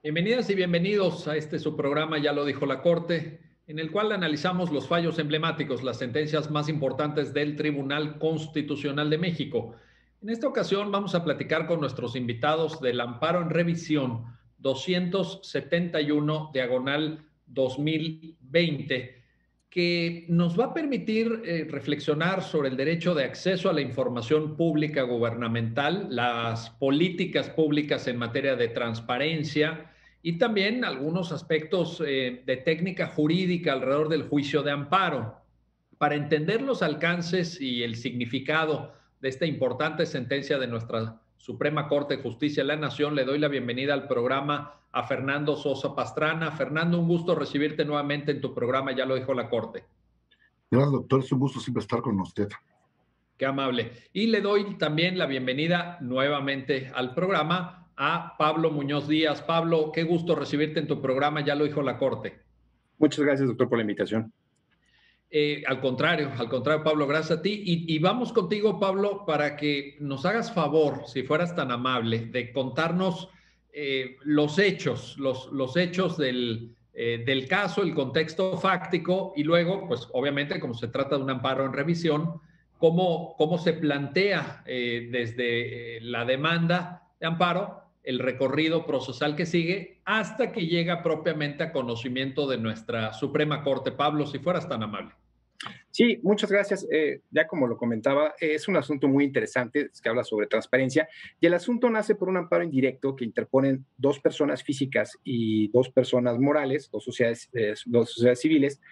Bienvenidas y bienvenidos a este su programa, ya lo dijo la Corte, en el cual analizamos los fallos emblemáticos, las sentencias más importantes del Tribunal Constitucional de México. En esta ocasión vamos a platicar con nuestros invitados del amparo en revisión 271 diagonal 2020, que nos va a permitir reflexionar sobre el derecho de acceso a la información pública gubernamental, las políticas públicas en materia de transparencia, y también algunos aspectos de técnica jurídica alrededor del juicio de amparo. Para entender los alcances y el significado de esta importante sentencia de nuestra Suprema Corte de Justicia de la Nación, le doy la bienvenida al programa a Fernando Sosa Pastrana. Fernando, un gusto recibirte nuevamente en tu programa, ya lo dijo la Corte. Gracias, doctor, es un gusto siempre estar con usted. Qué amable. Y le doy también la bienvenida nuevamente al programa a Pablo Muñoz Díaz. Pablo, qué gusto recibirte en tu programa, ya lo dijo la Corte. Muchas gracias, doctor, por la invitación. Al contrario, Pablo, gracias a ti. Y vamos contigo, Pablo, para que nos hagas favor, si fueras tan amable, de contarnos los hechos del caso, el contexto fáctico, y luego, pues obviamente, como se trata de un amparo en revisión, cómo se plantea desde la demanda de amparo el recorrido procesal que sigue hasta que llega propiamente a conocimiento de nuestra Suprema Corte. Pablo, si fueras tan amable. Sí, muchas gracias. Ya como lo comentaba, es un asunto muy interesante que habla sobre transparencia, y el asunto nace por un amparo indirecto que interponen dos personas físicas y dos personas morales, dos sociedades civiles,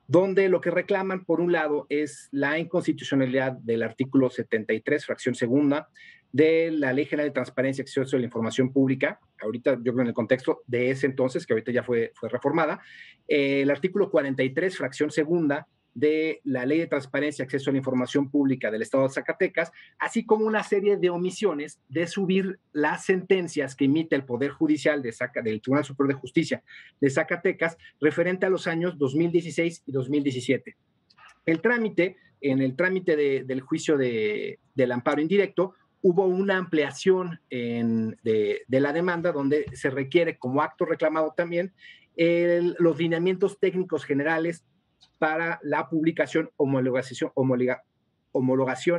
donde lo que reclaman, por un lado, es la inconstitucionalidad del artículo 73, fracción segunda, de la Ley General de Transparencia y Acceso a la Información Pública, ahorita yo creo en el contexto de ese entonces, que ahorita ya fue reformada, el artículo 43, fracción segunda, de la Ley de Transparencia y Acceso a la Información Pública del Estado de Zacatecas, así como una serie de omisiones de subir las sentencias que emite el Poder Judicial del Tribunal Superior de Justicia de Zacatecas referente a los años 2016 y 2017. En el trámite del juicio del amparo indirecto, hubo una ampliación de la demanda donde se requiere como acto reclamado también los lineamientos técnicos generales para la publicación, homologación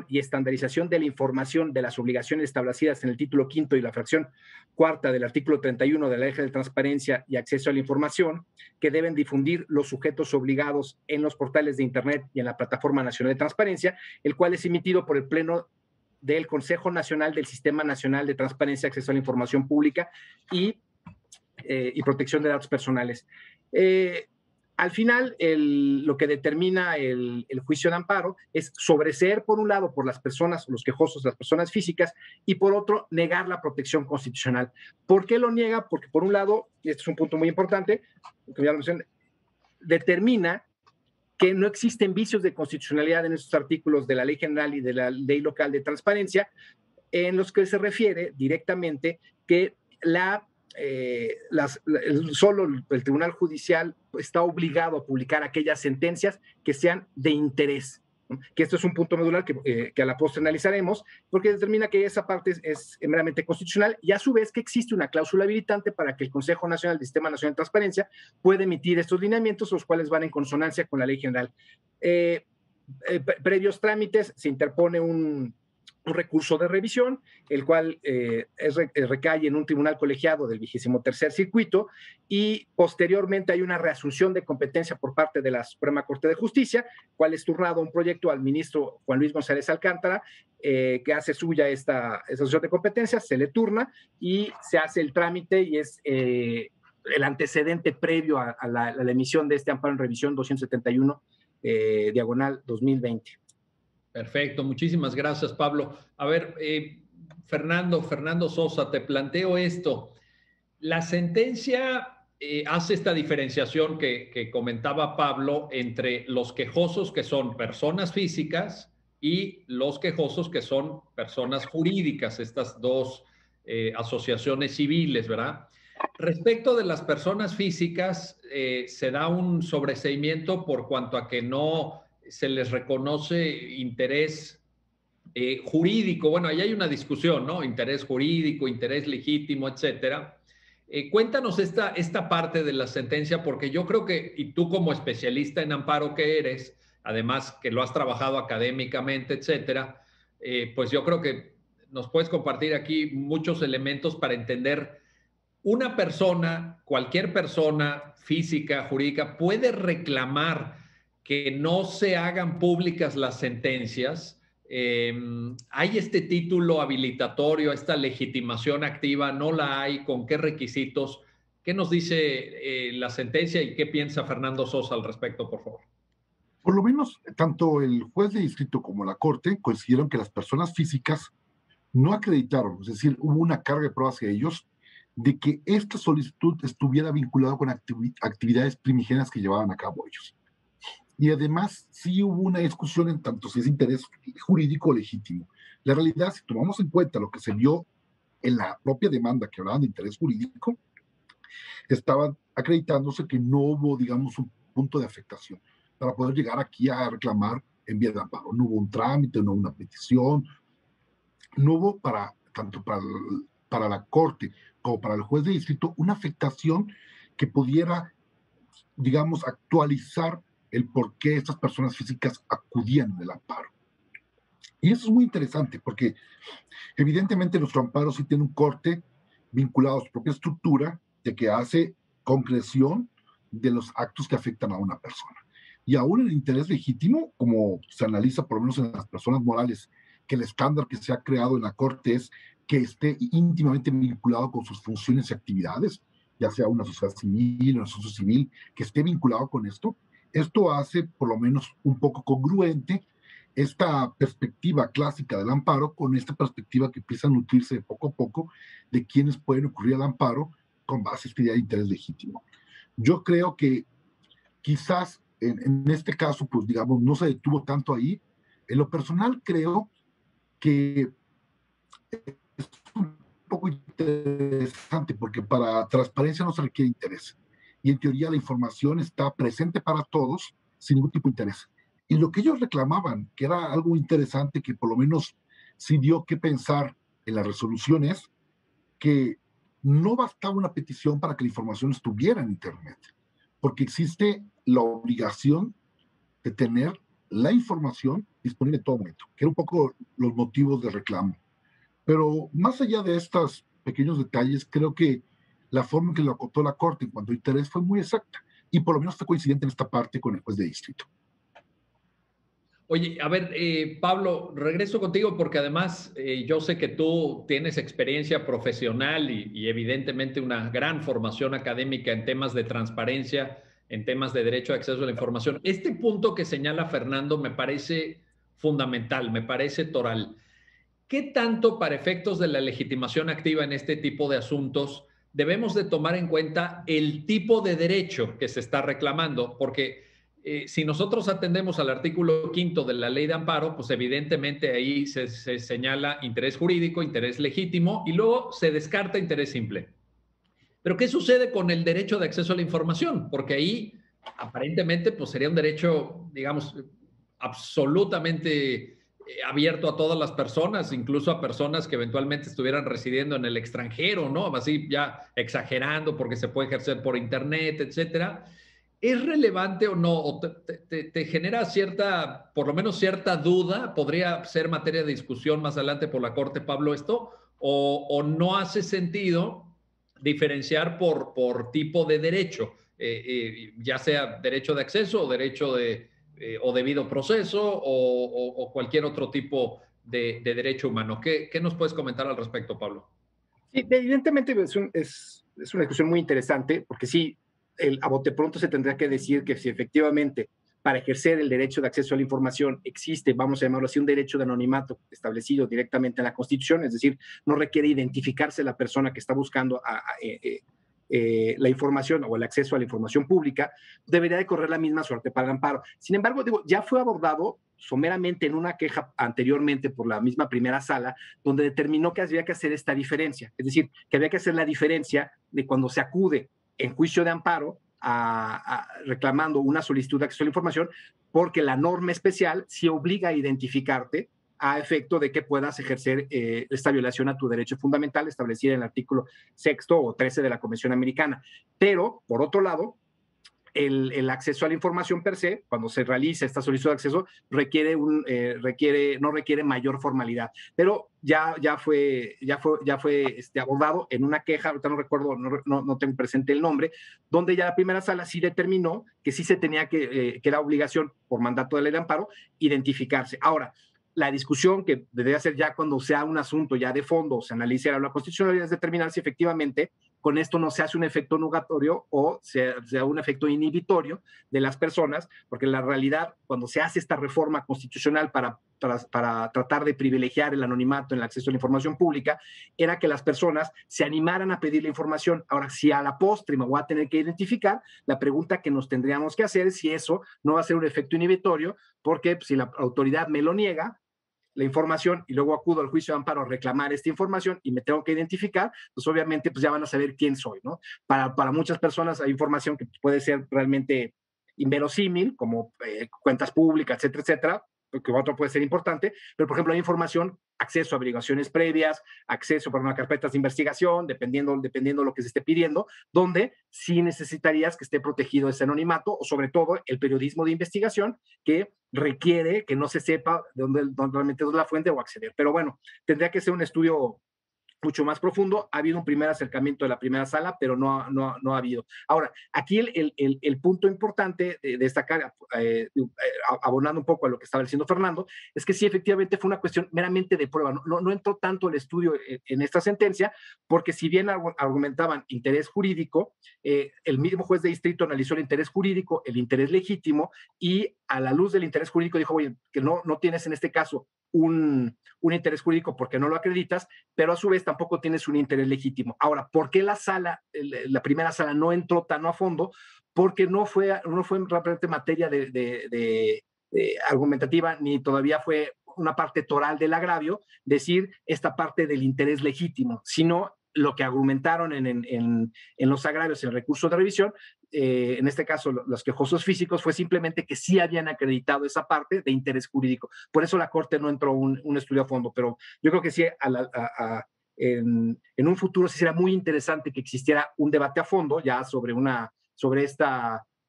y estandarización de la información de las obligaciones establecidas en el título quinto y la fracción cuarta del artículo 31 de la Ley de Transparencia y Acceso a la Información, que deben difundir los sujetos obligados en los portales de Internet y en la Plataforma Nacional de Transparencia, el cual es emitido por el Pleno del Consejo Nacional del Sistema Nacional de Transparencia, Acceso a la Información Pública y Protección de Datos Personales. Al final, lo que determina el juicio de amparo es sobreseer, por un lado, por las personas, los quejosos, las personas físicas, y por otro, negar la protección constitucional. ¿Por qué lo niega? Porque, por un lado, y este es un punto muy importante, que ya lo mencioné, determina que no existen vicios de constitucionalidad en estos artículos de la Ley General y de la Ley Local de Transparencia, en los que se refiere directamente que solo el Tribunal Judicial está obligado a publicar aquellas sentencias que sean de interés, ¿no? Que esto es un punto medular que a la postre analizaremos, porque determina que esa parte es meramente constitucional, y a su vez que existe una cláusula habilitante para que el Consejo Nacional del Sistema Nacional de Transparencia pueda emitir estos lineamientos, los cuales van en consonancia con la ley general. Previos trámites, se interpone un recurso de revisión, el cual recae en un tribunal colegiado del 23º Circuito, y posteriormente hay una reasunción de competencia por parte de la Suprema Corte de Justicia, cual es turnado un proyecto al ministro Juan Luis González Alcántara, que hace suya esta asunción de competencia, se le turna y se hace el trámite, y es el antecedente previo a la emisión de este amparo en revisión 271 diagonal 2020. Perfecto, muchísimas gracias, Pablo. A ver, Fernando Sosa, te planteo esto. La sentencia hace esta diferenciación que comentaba Pablo entre los quejosos, que son personas físicas, y los quejosos, que son personas jurídicas, estas dos asociaciones civiles, ¿verdad? Respecto de las personas físicas, se da un sobreseimiento por cuanto a que no se les reconoce interés jurídico. Bueno, ahí hay una discusión, ¿no? Interés jurídico, interés legítimo, etcétera. Cuéntanos esta parte de la sentencia, porque yo creo que, y tú como especialista en amparo que eres, además que lo has trabajado académicamente, etcétera, pues yo creo que nos puedes compartir aquí muchos elementos para entender una persona, cualquier persona física, jurídica, puede reclamar que no se hagan públicas las sentencias. ¿Hay este título habilitatorio, esta legitimación activa? ¿No la hay? ¿Con qué requisitos? ¿Qué nos dice la sentencia y qué piensa Fernando Sosa al respecto, por favor? Por lo menos, tanto el juez de distrito como la corte consideraron que las personas físicas no acreditaron, es decir, hubo una carga de pruebas hacia ellos de que esta solicitud estuviera vinculada con actividades primigenias que llevaban a cabo ellos. Y además, sí hubo una discusión en tanto si es interés jurídico legítimo. La realidad, si tomamos en cuenta lo que se vio en la propia demanda que hablaban de interés jurídico, estaban acreditándose que no hubo, digamos, un punto de afectación para poder llegar aquí a reclamar en vía de amparo. No hubo un trámite, no hubo una petición, no hubo tanto para la corte como para el juez de distrito una afectación que pudiera, digamos, actualizar el por qué estas personas físicas acudían del amparo. Y eso es muy interesante porque evidentemente nuestro amparo sí tiene un corte vinculado a su propia estructura de que hace concreción de los actos que afectan a una persona. Y aún el interés legítimo, como se analiza por lo menos en las personas morales, que el estándar que se ha creado en la Corte es que esté íntimamente vinculado con sus funciones y actividades, ya sea una sociedad civil, una sociedad civil, que esté vinculado con esto. Esto hace por lo menos un poco congruente esta perspectiva clásica del amparo con esta perspectiva que empieza a nutrirse de poco a poco de quienes pueden ocurrir al amparo con base a esta idea de interés legítimo. Yo creo que quizás en este caso, pues digamos, no se detuvo tanto ahí. En lo personal creo que es un poco interesante porque para transparencia no se requiere interés. Y en teoría la información está presente para todos sin ningún tipo de interés. Y lo que ellos reclamaban, que era algo interesante que por lo menos sí dio que pensar en las resoluciones, que no bastaba una petición para que la información estuviera en Internet, porque existe la obligación de tener la información disponible en todo momento, que era un poco los motivos de reclamo. Pero más allá de estos pequeños detalles, creo que la forma en que lo acotó la Corte en cuanto a interés fue muy exacta y por lo menos fue coincidente en esta parte con el juez de distrito. Oye, a ver, Pablo, regreso contigo porque además yo sé que tú tienes experiencia profesional y evidentemente una gran formación académica en temas de transparencia, en temas de derecho de acceso a la información. Este punto que señala Fernando me parece fundamental, me parece toral. ¿Qué tanto para efectos de la legitimación activa en este tipo de asuntos debemos de tomar en cuenta el tipo de derecho que se está reclamando? Porque si nosotros atendemos al artículo 5 de la ley de amparo, pues evidentemente ahí se señala interés jurídico, interés legítimo y luego se descarta interés simple. Pero ¿qué sucede con el derecho de acceso a la información? Porque ahí aparentemente pues sería un derecho, digamos, absolutamente abierto a todas las personas, incluso a personas que eventualmente estuvieran residiendo en el extranjero, ¿no? Así ya exagerando porque se puede ejercer por internet, etcétera. ¿Es relevante o no? ¿O te genera cierta, por lo menos cierta duda? ¿Podría ser materia de discusión más adelante por la Corte, Pablo, esto? ¿O no hace sentido diferenciar por tipo de derecho? Ya sea derecho de acceso o derecho o debido proceso o cualquier otro tipo de derecho humano. ¿Qué nos puedes comentar al respecto, Pablo? Sí, evidentemente es una discusión muy interesante, porque sí, a bote pronto se tendrá que decir que si efectivamente para ejercer el derecho de acceso a la información existe, vamos a llamarlo así, un derecho de anonimato establecido directamente en la Constitución, es decir, no requiere identificarse la persona que está buscando la información o el acceso a la información pública, debería de correr la misma suerte para el amparo. Sin embargo, digo, ya fue abordado someramente en una queja anteriormente por la misma primera sala, donde determinó que había que hacer esta diferencia, es decir, que había que hacer la diferencia de cuando se acude en juicio de amparo reclamando una solicitud de acceso a la información, porque la norma especial sí obliga a identificarte a efecto de que puedas ejercer esta violación a tu derecho fundamental establecida en el artículo 6º o 13 de la Convención Americana. Pero, por otro lado, el acceso a la información per se, cuando se realiza esta solicitud de acceso, no requiere mayor formalidad. Pero ya fue abordado en una queja, ahorita no recuerdo, no tengo presente el nombre, donde ya la primera sala sí determinó que sí se tenía que era obligación por mandato de ley de amparo identificarse. Ahora, la discusión que debería ser ya cuando sea un asunto ya de fondo, se analice la constitucionalidad, es determinar si efectivamente con esto no se hace un efecto nugatorio o sea un efecto inhibitorio de las personas, porque en la realidad, cuando se hace esta reforma constitucional para tratar de privilegiar el anonimato en el acceso a la información pública, era que las personas se animaran a pedir la información. Ahora, si a la postre me voy a tener que identificar, la pregunta que nos tendríamos que hacer es si eso no va a ser un efecto inhibitorio, porque si la autoridad me lo niega, la información, y luego acudo al juicio de amparo a reclamar esta información y me tengo que identificar, pues obviamente pues ya van a saber quién soy, ¿no? Para muchas personas hay información que puede ser realmente inverosímil, como cuentas públicas, etcétera, etcétera, que otro puede ser importante, pero por ejemplo hay información, acceso a averiguaciones previas, acceso para una carpetas de investigación, dependiendo lo que se esté pidiendo, donde sí necesitarías que esté protegido ese anonimato, o sobre todo el periodismo de investigación, que requiere que no se sepa dónde realmente es la fuente o acceder. Pero bueno, tendría que ser un estudio mucho más profundo. Ha habido un primer acercamiento de la primera sala, pero no ha habido. Ahora, aquí el punto importante de destacar, abonando un poco a lo que estaba diciendo Fernando, es que sí, efectivamente fue una cuestión meramente de prueba. No entró tanto el estudio en esta sentencia, porque si bien argumentaban interés jurídico, el mismo juez de distrito analizó el interés jurídico, el interés legítimo, y a la luz del interés jurídico dijo, oye, que no tienes en este caso un interés jurídico porque no lo acreditas, pero a su vez tampoco tienes un interés legítimo. Ahora, ¿por qué la primera sala no entró tan a fondo? Porque no fue realmente materia de argumentativa, ni todavía fue una parte toral del agravio, decir esta parte del interés legítimo, sino lo que argumentaron en los agravios, en el recurso de revisión, en este caso los quejosos físicos, fue simplemente que sí habían acreditado esa parte de interés jurídico. Por eso la Corte no entró un estudio a fondo, pero yo creo que sí, en un futuro sí será muy interesante que existiera un debate a fondo ya sobre una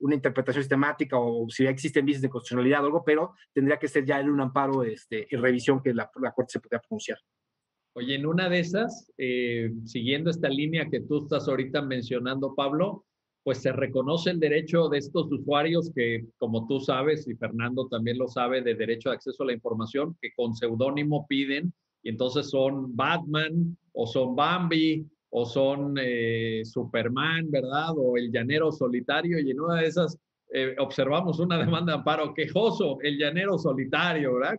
interpretación sistemática, o si ya existen vicios de constitucionalidad o algo, pero tendría que ser ya en un amparo y revisión que la Corte se podría pronunciar. Oye, en una de esas, siguiendo esta línea que tú estás ahorita mencionando, Pablo, pues se reconoce el derecho de estos usuarios que, como tú sabes, y Fernando también lo sabe, de derecho de acceso a la información, que con seudónimo piden, y entonces son Batman, o son Bambi, o son Superman, ¿verdad? O el llanero solitario, y en una de esas observamos una demanda de amparo quejoso, el llanero solitario, ¿verdad?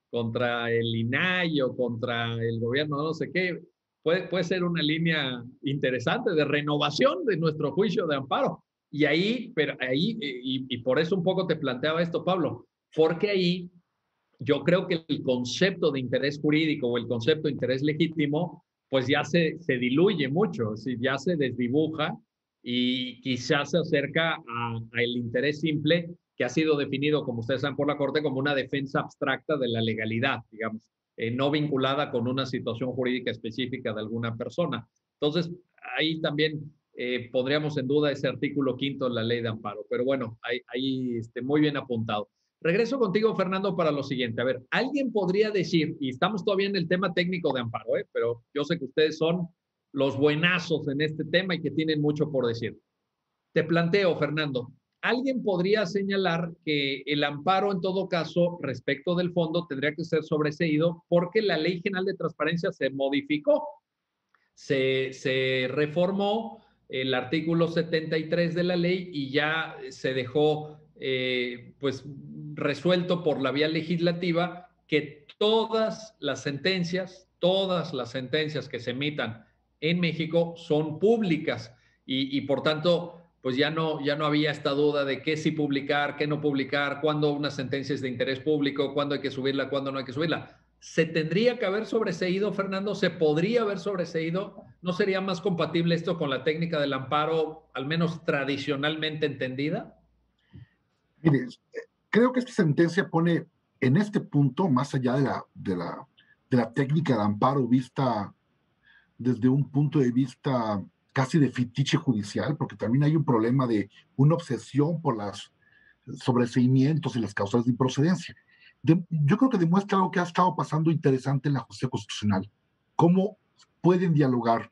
Contra el INAI o contra el gobierno, no sé qué. Puede ser una línea interesante de renovación de nuestro juicio de amparo. Y ahí, y por eso un poco te planteaba esto, Pablo, porque ahí yo creo que el concepto de interés jurídico o el concepto de interés legítimo, pues ya se diluye mucho, ya se desdibuja y quizás se acerca al interés simple, que ha sido definido, como ustedes saben, por la Corte como una defensa abstracta de la legalidad, digamos, no vinculada con una situación jurídica específica de alguna persona. Entonces, ahí también pondríamos en duda ese artículo 5º de la ley de amparo, pero bueno, ahí muy bien apuntado. Regreso contigo, Fernando, para lo siguiente. A ver, alguien podría decir, y estamos todavía en el tema técnico de amparo, pero yo sé que ustedes son los buenazos en este tema y que tienen mucho por decir. Te planteo, Fernando, alguien podría señalar que el amparo, en todo caso, respecto del fondo, tendría que ser sobreseído porque la Ley General de Transparencia se modificó. Se reformó el artículo 73 de la ley y ya se dejó pues resuelto por la vía legislativa que todas las sentencias que se emitan en México son públicas y por tanto pues ya no había esta duda de qué sí publicar, qué no publicar, cuándo una sentencia es de interés público, cuándo hay que subirla, cuándo no hay que subirla. ¿Se tendría que haber sobreseído, Fernando? ¿Se podría haber sobreseído? ¿No sería más compatible esto con la técnica del amparo, al menos tradicionalmente entendida? Mire, creo que esta sentencia pone en este punto, más allá de la técnica de amparo vista desde un punto de vista casi de fetiche judicial, porque también hay un problema de una obsesión por los sobreseimientos y las causas de improcedencia. Yo creo que demuestra algo que ha estado pasando interesante en la justicia constitucional, cómo pueden dialogar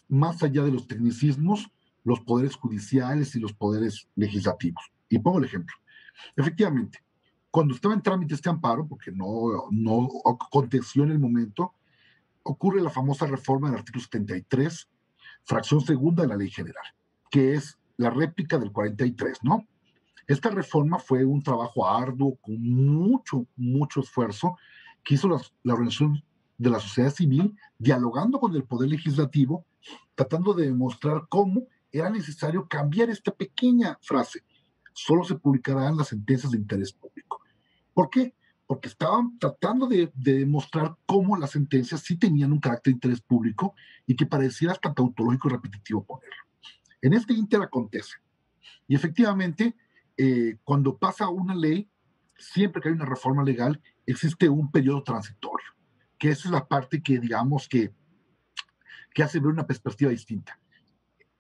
más allá de los tecnicismos los poderes judiciales y los poderes legislativos. Y pongo el ejemplo. Efectivamente, cuando estaba en trámite este amparo, porque no aconteció en el momento, ocurre la famosa reforma del artículo 73, fracción segunda de la Ley General, que es la réplica del 43, ¿no? Esta reforma fue un trabajo arduo, con mucho esfuerzo, que hizo la organización de la sociedad civil, dialogando con el Poder Legislativo, tratando de demostrar cómo era necesario cambiar esta pequeña frase. Solo se publicarán las sentencias de interés público. ¿Por qué? Porque estaban tratando de demostrar cómo las sentencias sí tenían un carácter de interés público y que pareciera hasta tautológico y repetitivo ponerlo. En este ínter acontece. Y efectivamente, cuando pasa una ley, siempre que hay una reforma legal, existe un periodo transitorio, que esa es la parte que, digamos, que hace ver una perspectiva distinta.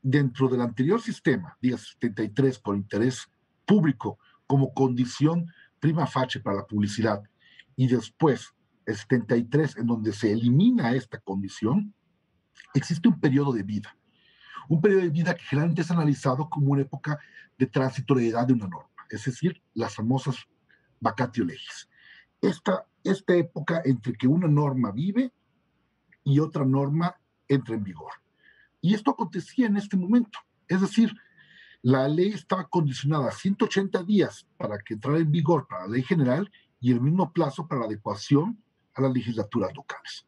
Dentro del anterior sistema, día 73, por interés público como condición prima facie para la publicidad, y después el 73, en donde se elimina esta condición, existe un periodo de vida. Un periodo de vida que generalmente es analizado como una época de transitoriedad de una norma, es decir, las famosas vacatio legis. Esta época entre que una norma vive y otra norma entra en vigor. Y esto acontecía en este momento. Es decir, la ley estaba condicionada a 180 días para que entrara en vigor para la ley general y el mismo plazo para la adecuación a las legislaturas locales.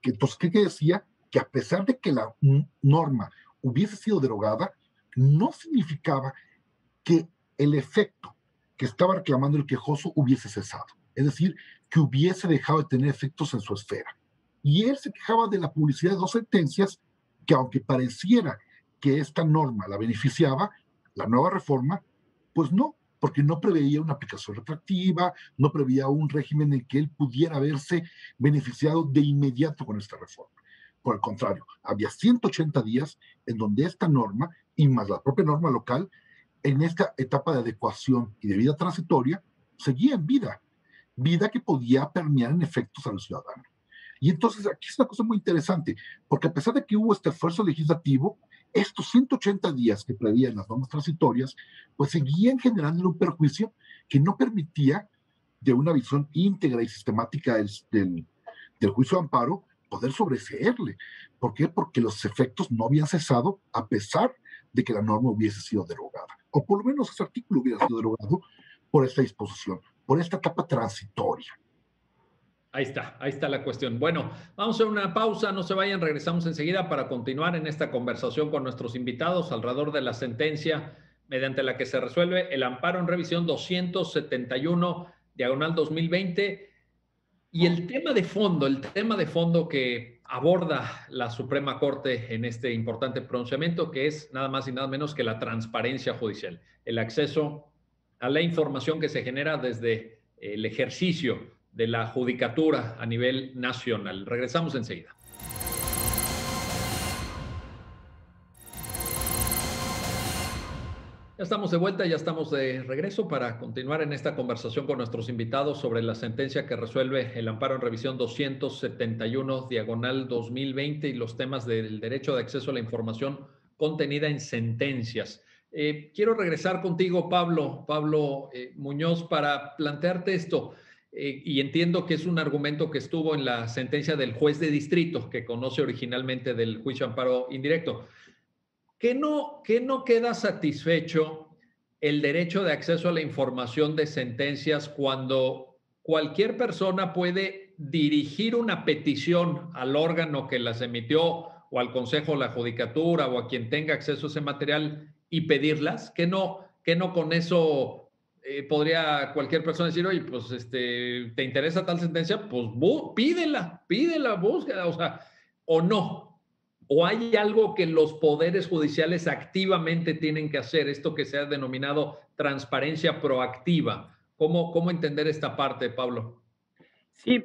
Entonces, ¿qué decía? Que a pesar de que la norma hubiese sido derogada, no significaba que el efecto que estaba reclamando el quejoso hubiese cesado. Es decir, que hubiese dejado de tener efectos en su esfera. Y él se quejaba de la publicidad de dos sentencias que, aunque pareciera que esta norma la beneficiaba, la nueva reforma, pues no, porque no preveía una aplicación retroactiva, no preveía un régimen en que él pudiera haberse beneficiado de inmediato con esta reforma. Por el contrario, había 180 días en donde esta norma, y más la propia norma local, en esta etapa de adecuación y de vida transitoria, seguía en vida que podía permear en efectos a los ciudadanos. Y entonces aquí es una cosa muy interesante, porque a pesar de que hubo este esfuerzo legislativo, estos 180 días que prevían las normas transitorias, pues seguían generando un perjuicio que no permitía, de una visión íntegra y sistemática del juicio de amparo, poder sobreseerle. ¿Por qué? Porque los efectos no habían cesado a pesar de que la norma hubiese sido derogada, o por lo menos ese artículo hubiera sido derogado por esta disposición, por esta etapa transitoria. Ahí está la cuestión. Bueno, vamos a hacer una pausa, no se vayan, regresamos enseguida para continuar en esta conversación con nuestros invitados alrededor de la sentencia mediante la que se resuelve el amparo en revisión 271/2020 y el tema de fondo que aborda la Suprema Corte en este importante pronunciamiento, que es nada más y nada menos que la transparencia judicial, el acceso a la información que se genera desde el ejercicio de la judicatura a nivel nacional. Regresamos enseguida. Ya estamos de vuelta, ya estamos de regreso para continuar en esta conversación con nuestros invitados sobre la sentencia que resuelve el amparo en revisión 271/2020 y los temas del derecho de acceso a la información contenida en sentencias. Quiero regresar contigo, Pablo Muñoz, para plantearte esto. Y entiendo que es un argumento que estuvo en la sentencia del juez de distrito, que conoce originalmente del juicio de amparo indirecto. ¿Qué no queda satisfecho el derecho de acceso a la información de sentencias cuando cualquier persona puede dirigir una petición al órgano que las emitió o al Consejo de la Judicatura o a quien tenga acceso a ese material y pedirlas? ¿Qué no con eso podría cualquier persona decir, oye, pues ¿te interesa tal sentencia? Pues pídela, búsqueda, o no? ¿O hay algo que los poderes judiciales activamente tienen que hacer, esto que se ha denominado transparencia proactiva, ¿Cómo entender esta parte, Pablo? Sí,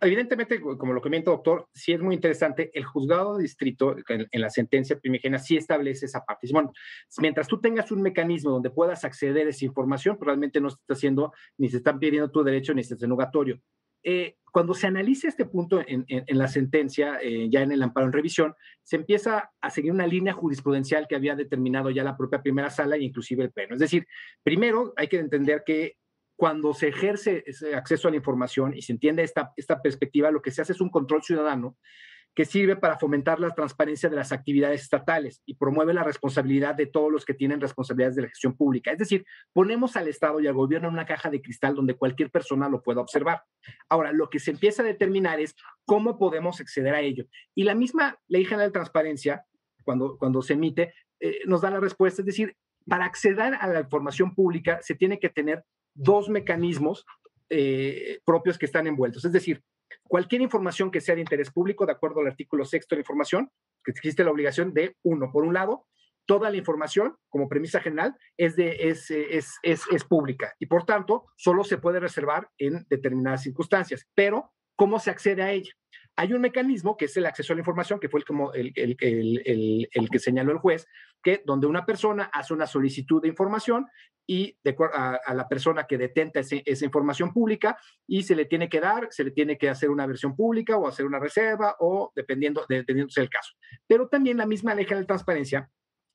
evidentemente, como lo comenta doctor, sí es muy interesante. El juzgado de distrito, en la sentencia primigenia, sí establece esa parte. Bueno, mientras tú tengas un mecanismo donde puedas acceder a esa información, probablemente no se está haciendo, ni se están pidiendo tu derecho, ni se está denegatorio. Cuando se analiza este punto en la sentencia, ya en el amparo en revisión, se empieza a seguir una línea jurisprudencial que había determinado ya la propia primera sala e inclusive el pleno. Es decir, primero hay que entender que cuando se ejerce ese acceso a la información y se entiende esta perspectiva, lo que se hace es un control ciudadano que sirve para fomentar la transparencia de las actividades estatales y promueve la responsabilidad de todos los que tienen responsabilidades de la gestión pública. Es decir, ponemos al Estado y al gobierno en una caja de cristal donde cualquier persona lo pueda observar. Ahora, lo que se empieza a determinar es cómo podemos acceder a ello. Y la misma Ley General de Transparencia, cuando se emite, nos da la respuesta. Es decir, para acceder a la información pública se tiene que tener dos mecanismos propios que están envueltos. Es decir, cualquier información que sea de interés público, de acuerdo al artículo 6 de la información, que existe la obligación de, uno, por un lado, toda la información, como premisa general, es pública y, por tanto, solo se puede reservar en determinadas circunstancias. Pero, ¿cómo se accede a ella? Hay un mecanismo que es el acceso a la información, que fue el que señaló el juez, que donde una persona hace una solicitud de información y de acuerdo a la persona que detenta esa información pública, y se le tiene que dar, se le tiene que hacer una versión pública o hacer una reserva, o dependiéndose del caso. Pero también la misma Ley General de Transparencia,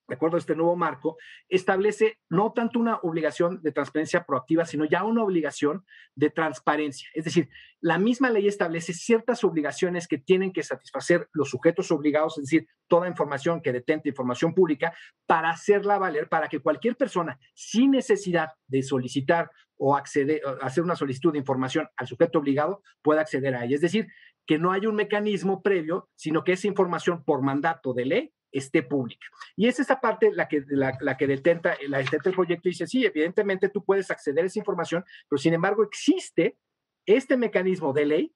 de acuerdo a este nuevo marco, establece no tanto una obligación de transparencia proactiva, sino ya una obligación de transparencia. Es decir, la misma ley establece ciertas obligaciones que tienen que satisfacer los sujetos obligados, es decir, toda información que detente información pública, para hacerla valer, para que cualquier persona, sin necesidad de solicitar o acceder, hacer una solicitud de información al sujeto obligado, pueda acceder a ella. Es decir, que no hay un mecanismo previo, sino que esa información por mandato de ley esté pública. Y es esa parte la que detenta el proyecto y dice, sí, evidentemente tú puedes acceder a esa información, pero sin embargo existe este mecanismo de ley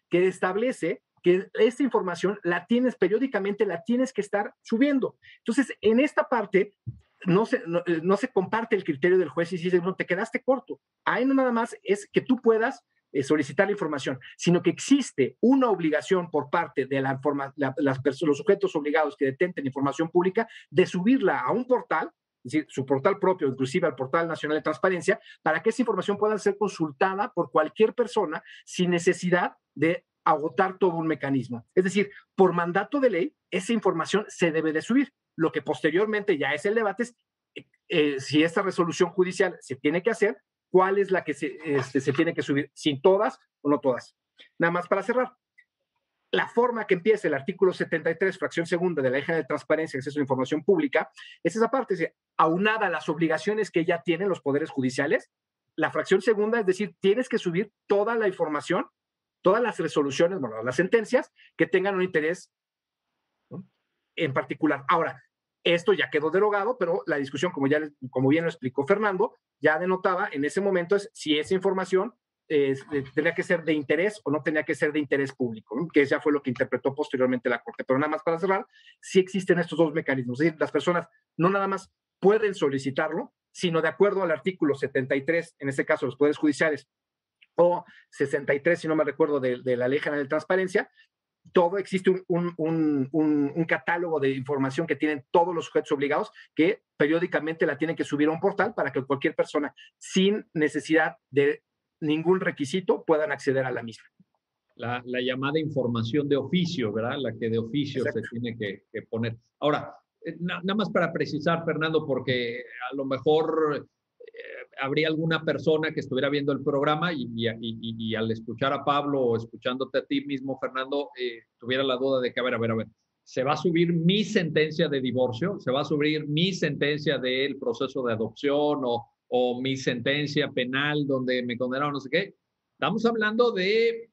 que establece que esta información periódicamente la tienes que estar subiendo. Entonces, en esta parte no se comparte el criterio del juez y dice, no, te quedaste corto. Ahí no nada más es que tú puedas solicitar la información, sino que existe una obligación por parte de los sujetos obligados que detenten información pública de subirla a un portal, es decir, su portal propio, inclusive al Portal Nacional de Transparencia, para que esa información pueda ser consultada por cualquier persona sin necesidad de agotar todo un mecanismo. Es decir, por mandato de ley, esa información se debe de subir. Lo que posteriormente ya es el debate es si esta resolución judicial se tiene que hacer, cuál es la que se tiene que subir, si todas o no todas. Nada más para cerrar. La forma que empieza el artículo 73, fracción segunda de la Ley General de Transparencia y Acceso a la Información Pública, es esa parte, es decir, aunada a las obligaciones que ya tienen los poderes judiciales, la fracción segunda, es decir, tienes que subir toda la información, todas las resoluciones, bueno, las sentencias que tengan un interés, ¿no?, en particular. Ahora, esto ya quedó derogado, pero la discusión, como bien lo explicó Fernando, ya denotaba en ese momento es si esa información tenía que ser de interés o no tenía que ser de interés público, ¿no?, que ya fue lo que interpretó posteriormente la Corte. Pero nada más para cerrar, sí existen estos dos mecanismos. Es decir, las personas no nada más pueden solicitarlo, sino de acuerdo al artículo 73, en este caso los poderes judiciales, o 63, si no me recuerdo, de la Ley General de Transparencia, existe un catálogo de información que tienen todos los sujetos obligados que periódicamente la tienen que subir a un portal para que cualquier persona sin necesidad de ningún requisito puedan acceder a la misma. La llamada información de oficio, ¿verdad? La que de oficio Exacto. Se tiene que poner. Ahora, nada más para precisar, Fernando, porque a lo mejor habría alguna persona que estuviera viendo el programa y al escuchar a Pablo o escuchándote a ti mismo, Fernando, tuviera la duda de que, a ver, ¿se va a subir mi sentencia de divorcio? ¿Se va a subir mi sentencia del proceso de adopción o mi sentencia penal donde me condenaron no sé qué? Estamos hablando de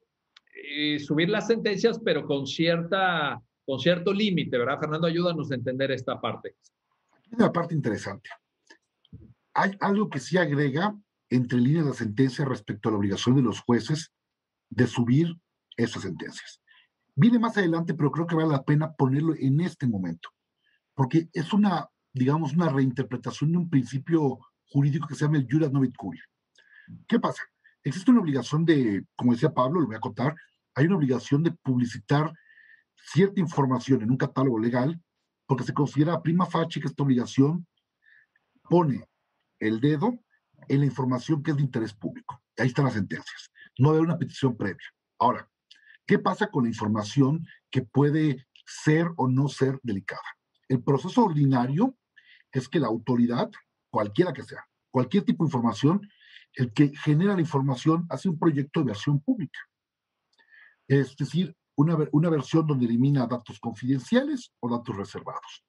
subir las sentencias, pero con cierto límite, ¿verdad, Fernando? Ayúdanos a entender esta parte. Una parte interesante. Hay algo que sí agrega entre líneas de la sentencia respecto a la obligación de los jueces de subir esas sentencias. Viene más adelante, pero creo que vale la pena ponerlo en este momento, porque es una reinterpretación de un principio jurídico que se llama el iuris novit curia. ¿Qué pasa? Existe una obligación de, como decía Pablo, lo voy a contar, hay una obligación de publicitar cierta información en un catálogo legal, porque se considera prima facie que esta obligación pone el dedo en la información que es de interés público. Ahí están las sentencias. No debe haber una petición previa. Ahora, ¿qué pasa con la información que puede ser o no ser delicada? El proceso ordinario es que la autoridad, cualquiera que sea, cualquier tipo de información, el que genera la información hace un proyecto de versión pública. Es decir, una versión donde elimina datos confidenciales o datos reservados,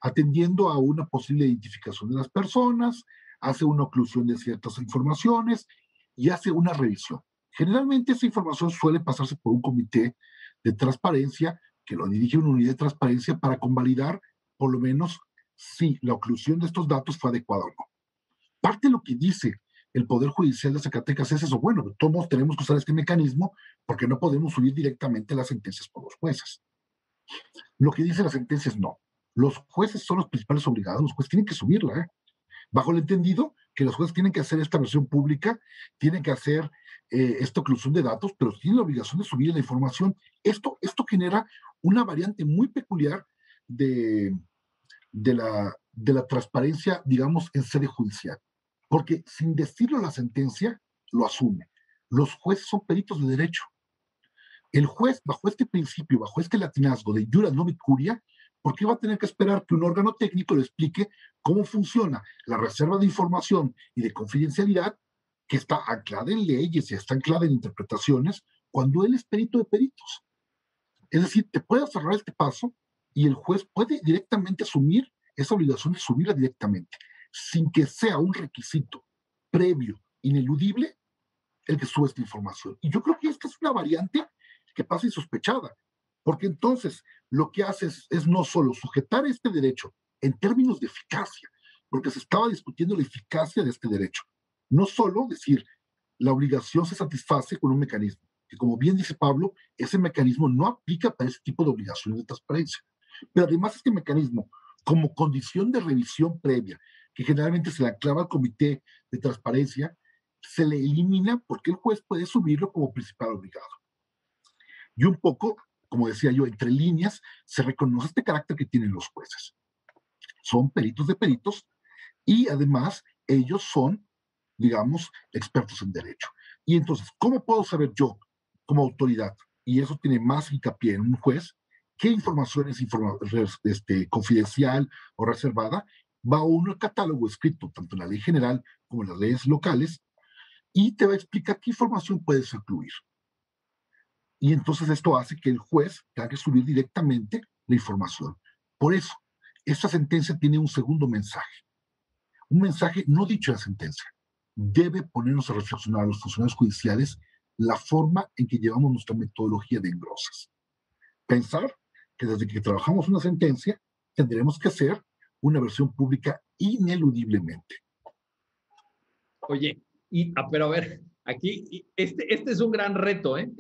atendiendo a una posible identificación de las personas, hace una oclusión de ciertas informaciones y hace una revisión. Generalmente esa información suele pasarse por un comité de transparencia que lo dirige una unidad de transparencia para convalidar por lo menos si la oclusión de estos datos fue adecuada o no. Parte de lo que dice el Poder Judicial de Zacatecas es eso, bueno, todos tenemos que usar este mecanismo porque no podemos subir directamente las sentencias por los jueces. Lo que dice la sentencia es no. Los jueces son los principales obligados, los jueces tienen que subirla, bajo el entendido que los jueces tienen que hacer esta versión pública, tienen que hacer esta oclusión de datos, pero tienen la obligación de subir la información. Esto genera una variante muy peculiar de la transparencia, digamos, en sede judicial. Porque sin decirlo a la sentencia, lo asume. Los jueces son peritos de derecho. El juez, bajo este principio, bajo este latinazgo de iura novit curia, ¿por qué va a tener que esperar que un órgano técnico le explique cómo funciona la reserva de información y de confidencialidad que está anclada en leyes y está anclada en interpretaciones cuando él es perito de peritos? Es decir, te puede cerrar este paso y el juez puede directamente asumir esa obligación de subirla directamente, sin que sea un requisito previo, ineludible, el que sube esta información. Y yo creo que esta es una variante que pasa insospechada, porque entonces lo que hace es no solo sujetar este derecho en términos de eficacia, porque se estaba discutiendo la eficacia de este derecho, no solo decir la obligación se satisface con un mecanismo, que como bien dice Pablo, ese mecanismo no aplica para ese tipo de obligaciones de transparencia, pero además este mecanismo, como condición de revisión previa, que generalmente se le aclava al comité de transparencia, se le elimina porque el juez puede subirlo como principal obligado. Y un poco, como decía yo, entre líneas, se reconoce este carácter que tienen los jueces. Son peritos de peritos y además ellos son, digamos, expertos en derecho. Y entonces, ¿cómo puedo saber yo, como autoridad, y eso tiene más hincapié en un juez, qué información es confidencial o reservada? Va uno al catálogo escrito tanto en la ley general como en las leyes locales y te va a explicar qué información puedes incluir. Y entonces esto hace que el juez tenga que subir directamente la información. Por eso, esta sentencia tiene un segundo mensaje. Un mensaje no dicho en la sentencia. Debe ponernos a reflexionar a los funcionarios judiciales la forma en que llevamos nuestra metodología de engrosas. Pensar que desde que trabajamos una sentencia, tendremos que hacer una versión pública ineludiblemente. Oye, pero a ver, aquí, este es un gran reto, ¿eh?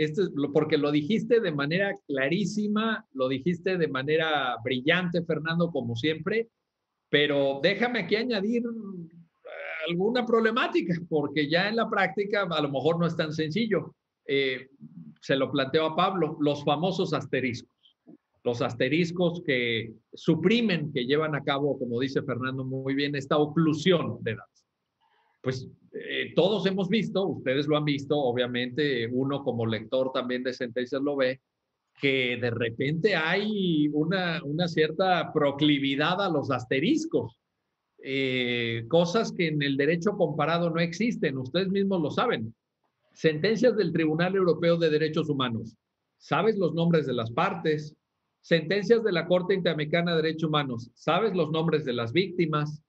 Porque lo dijiste de manera clarísima, lo dijiste de manera brillante, Fernando, como siempre, pero déjame aquí añadir alguna problemática, porque ya en la práctica a lo mejor no es tan sencillo. Se lo planteo a Pablo, los famosos asteriscos. Los asteriscos que suprimen, que llevan a cabo, como dice Fernando muy bien, esta oclusión de datos. Pues todos hemos visto, ustedes lo han visto, obviamente uno como lector también de sentencias lo ve, que de repente hay una cierta proclividad a los asteriscos, cosas que en el derecho comparado no existen, ustedes mismos lo saben. Sentencias del Tribunal Europeo de Derechos Humanos, ¿sabes los nombres de las partes? Sentencias de la Corte Interamericana de Derechos Humanos, ¿sabes los nombres de las víctimas?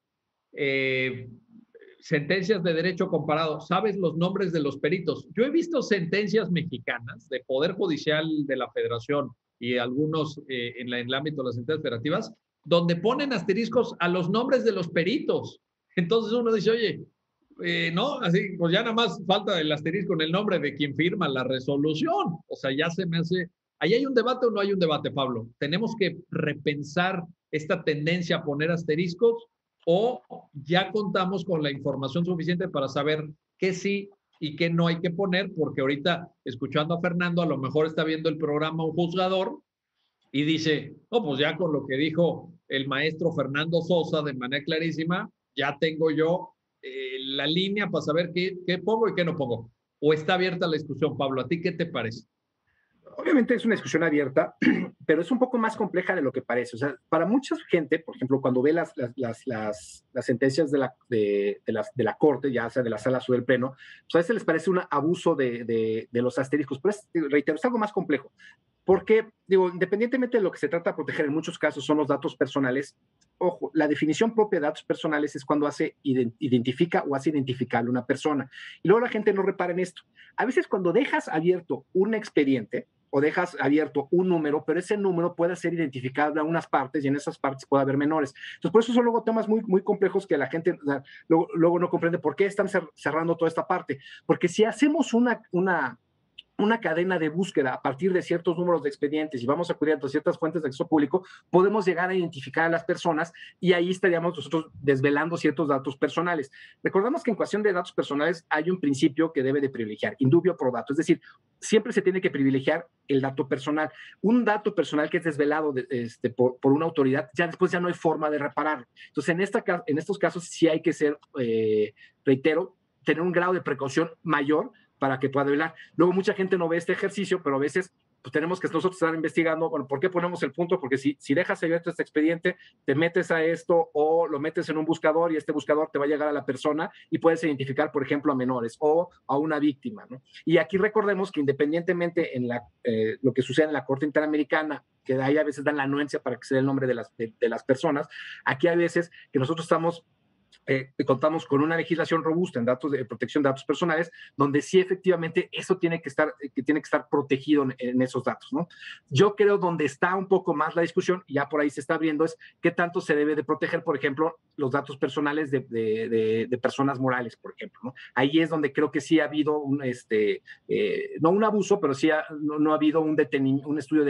Sentencias de derecho comparado, ¿sabes los nombres de los peritos? Yo he visto sentencias mexicanas de Poder Judicial de la Federación y algunos en el ámbito de las sentencias federativas, donde ponen asteriscos a los nombres de los peritos. Entonces uno dice, oye, no, así, pues ya nada más falta el asterisco en el nombre de quien firma la resolución. O sea, ya se me hace... ¿Ahí hay un debate o no hay un debate, Pablo? ¿Tenemos que repensar esta tendencia a poner asteriscos o ya contamos con la información suficiente para saber qué sí y qué no hay que poner, porque ahorita, escuchando a Fernando, a lo mejor está viendo el programa un juzgador y dice, no, pues ya con lo que dijo el maestro Fernando Sosa de manera clarísima, ya tengo yo la línea para saber qué pongo y qué no pongo. ¿O está abierta la discusión, Pablo? ¿A ti qué te parece? Obviamente es una discusión abierta, pero es un poco más compleja de lo que parece. O sea, para mucha gente, por ejemplo, cuando ve las sentencias de la Corte, ya sea de la Sala o del Pleno, pues a veces les parece un abuso de los asteriscos. Pero reitero, es algo más complejo. Porque, digo, independientemente de lo que se trata de proteger, en muchos casos son los datos personales. Ojo, la definición propia de datos personales es cuando identifica o hace identificable una persona. Y luego la gente no repara en esto. A veces cuando dejas abierto un expediente o dejas abierto un número, pero ese número puede ser identificable a unas partes y en esas partes puede haber menores. Entonces, por eso son luego temas muy, muy complejos que la gente luego no comprende por qué están cerrando toda esta parte. Porque si hacemos una cadena de búsqueda a partir de ciertos números de expedientes y vamos acudiendo a ciertas fuentes de acceso público, podemos llegar a identificar a las personas y ahí estaríamos nosotros desvelando ciertos datos personales. Recordamos que en cuestión de datos personales hay un principio que debe de privilegiar, indubio pro dato, es decir, siempre se tiene que privilegiar el dato personal. Un dato personal que es desvelado por una autoridad, ya después ya no hay forma de repararlo. Entonces, en estos casos sí hay que ser, reitero, tener un grado de precaución mayor para que pueda velar. Luego mucha gente no ve este ejercicio, pero a veces pues tenemos que nosotros estar investigando, bueno, ¿por qué ponemos el punto? Porque si dejas abierto este expediente, te metes a esto o lo metes en un buscador y este buscador te va a llegar a la persona y puedes identificar, por ejemplo, a menores o a una víctima, ¿no? Y aquí recordemos que independientemente en lo que sucede en la Corte Interamericana, que ahí a veces dan la anuencia para que se dé el nombre de las personas, aquí hay veces que nosotros contamos con una legislación robusta en datos de protección de datos personales, donde sí efectivamente eso tiene que estar protegido en esos datos, ¿no? Yo creo donde está un poco más la discusión, y ya por ahí se está abriendo, es qué tanto se debe de proteger, por ejemplo, los datos personales de personas morales, por ejemplo, ¿no? Ahí es donde creo que sí ha habido no un abuso, pero sí no ha habido un estudio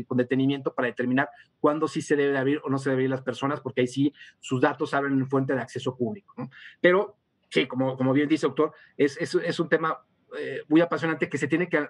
con detenimiento para determinar cuándo sí se debe de abrir o no se debe abrir las personas, porque ahí sí sus datos abren en fuente de acceso público, ¿no? Pero sí, como bien dice, doctor, es un tema muy apasionante que se tiene que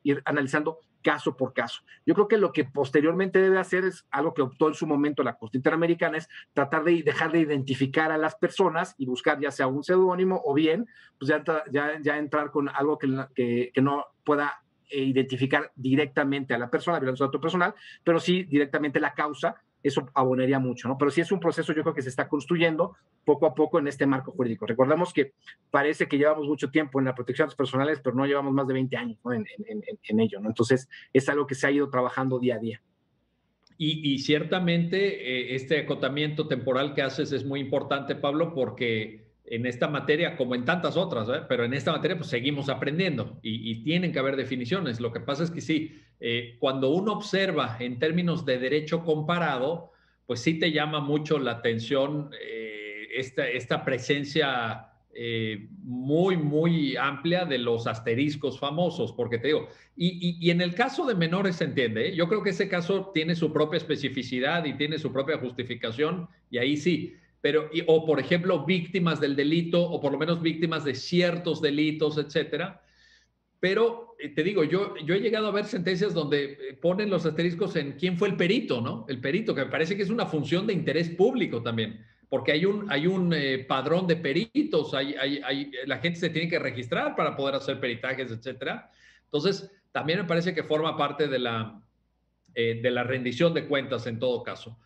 ir analizando caso por caso. Yo creo que lo que posteriormente debe hacer es algo que optó en su momento la Corte Interamericana, es tratar de dejar de identificar a las personas y buscar ya sea un seudónimo o bien pues ya entrar con algo que no pueda identificar directamente a la persona, violando su dato personal, pero sí directamente la causa. Eso abonaría mucho, ¿no? Pero sí es un proceso, yo creo que se está construyendo poco a poco en este marco jurídico. Recordemos que parece que llevamos mucho tiempo en la protección de datos personales, pero no llevamos más de 20 años, ¿no? en ello, ¿no? Entonces, es algo que se ha ido trabajando día a día. Y ciertamente este acotamiento temporal que haces es muy importante, Pablo, porque en esta materia, como en tantas otras, pero en esta materia pues seguimos aprendiendo y tienen que haber definiciones. Lo que pasa es que sí, cuando uno observa en términos de derecho comparado, pues sí te llama mucho la atención esta presencia muy, muy amplia de los asteriscos famosos, porque te digo, y en el caso de menores se entiende, ¿eh? Yo creo que ese caso tiene su propia especificidad y tiene su propia justificación, y ahí sí, pero, o por ejemplo, víctimas del delito, o por lo menos víctimas de ciertos delitos, etcétera. Pero te digo, yo he llegado a ver sentencias donde ponen los asteriscos en quién fue el perito, ¿no? El perito, que me parece que es una función de interés público también, porque hay un padrón de peritos, la gente se tiene que registrar para poder hacer peritajes, etcétera. Entonces, también me parece que forma parte de la rendición de cuentas en todo caso.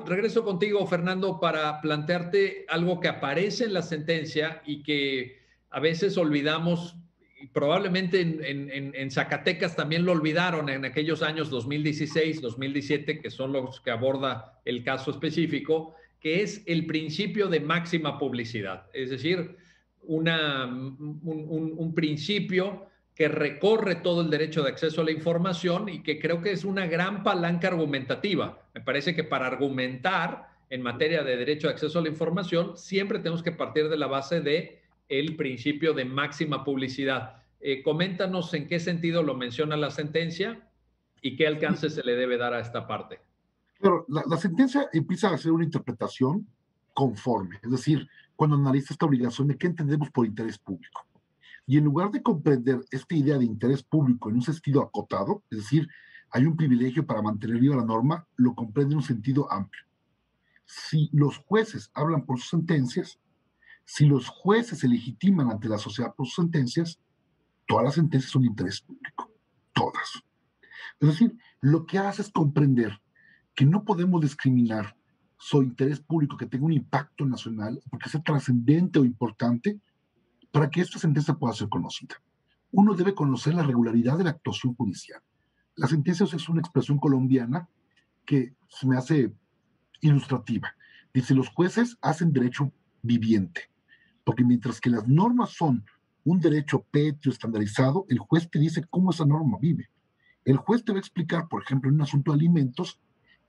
Regreso contigo, Fernando, para plantearte algo que aparece en la sentencia y que a veces olvidamos, y probablemente en Zacatecas también lo olvidaron en aquellos años 2016, 2017, que son los que aborda el caso específico, que es el principio de máxima publicidad. Es decir, un principio que recorre todo el derecho de acceso a la información y que creo que es una gran palanca argumentativa. Me parece que para argumentar en materia de derecho de acceso a la información siempre tenemos que partir de la base de el principio de máxima publicidad. Coméntanos en qué sentido lo menciona la sentencia y qué alcance se le debe dar a esta parte. Pero la sentencia empieza a hacer una interpretación conforme. Es decir, cuando analiza esta obligación de qué entendemos por interés público. Y en lugar de comprender esta idea de interés público en un sentido acotado, es decir, hay un privilegio para mantener viva la norma, lo comprende en un sentido amplio. Si los jueces hablan por sus sentencias, si los jueces se legitiman ante la sociedad por sus sentencias, todas las sentencias son de interés público, todas. Es decir, lo que hace es comprender que no podemos discriminar su interés público que tenga un impacto nacional, porque sea trascendente o importante, para que esta sentencia pueda ser conocida. Uno debe conocer la regularidad de la actuación judicial. La sentencia es una expresión colombiana que se me hace ilustrativa. Dice, los jueces hacen derecho viviente, porque mientras que las normas son un derecho pétreo estandarizado, el juez te dice cómo esa norma vive. El juez te va a explicar, por ejemplo, en un asunto de alimentos,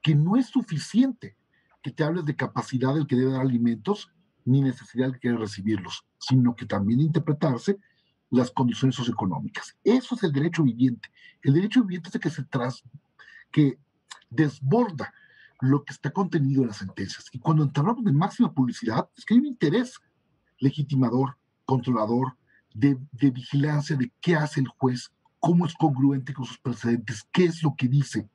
que no es suficiente que te hables de capacidad del que debe dar alimentos ni necesidad del que debe recibirlos, sino que también de interpretarse las condiciones socioeconómicas. Eso es el derecho viviente. El derecho viviente es el que desborda lo que está contenido en las sentencias. Y cuando hablamos de máxima publicidad, es que hay un interés legitimador, controlador, de vigilancia de qué hace el juez, cómo es congruente con sus precedentes, qué es lo que dice.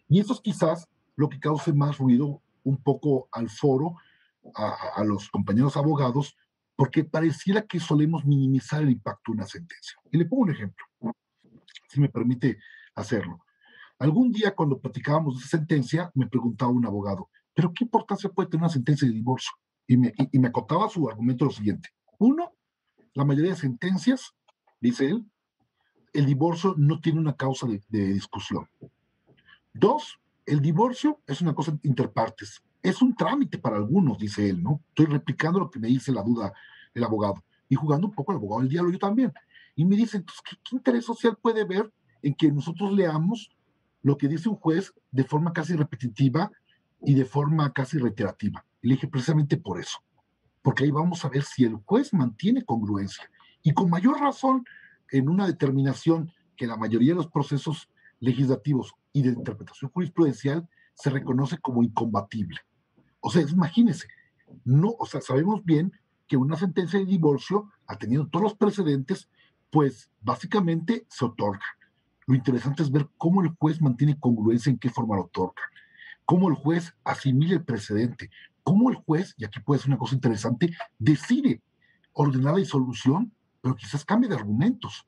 Y eso es quizás lo que cause más ruido un poco al foro, a los compañeros abogados, porque pareciera que solemos minimizar el impacto de una sentencia. Y le pongo un ejemplo, si me permite hacerlo. Algún día cuando platicábamos de esa sentencia, me preguntaba un abogado, ¿pero qué importancia puede tener una sentencia de divorcio? Y me acotaba su argumento lo siguiente. Uno, la mayoría de sentencias, dice él, el divorcio no tiene una causa de discusión. Dos, el divorcio es una cosa interpartes. Es un trámite para algunos, dice él, ¿no? Estoy replicando lo que me dice la duda el abogado y jugando un poco al abogado del diablo yo también. Y me dice, entonces, ¿qué interés social puede haber en que nosotros leamos lo que dice un juez de forma casi repetitiva y de forma casi reiterativa? Y le dije, precisamente por eso, porque ahí vamos a ver si el juez mantiene congruencia. Y con mayor razón, en una determinación que la mayoría de los procesos legislativos y de interpretación jurisprudencial se reconoce como incombatible. O sea, imagínense, no, o sea, sabemos bien que una sentencia de divorcio, teniendo todos los precedentes, pues básicamente se otorga. Lo interesante es ver cómo el juez mantiene congruencia en qué forma lo otorga, cómo el juez asimila el precedente, cómo el juez, y aquí puede ser una cosa interesante, decide ordenar la disolución, pero quizás cambie de argumentos.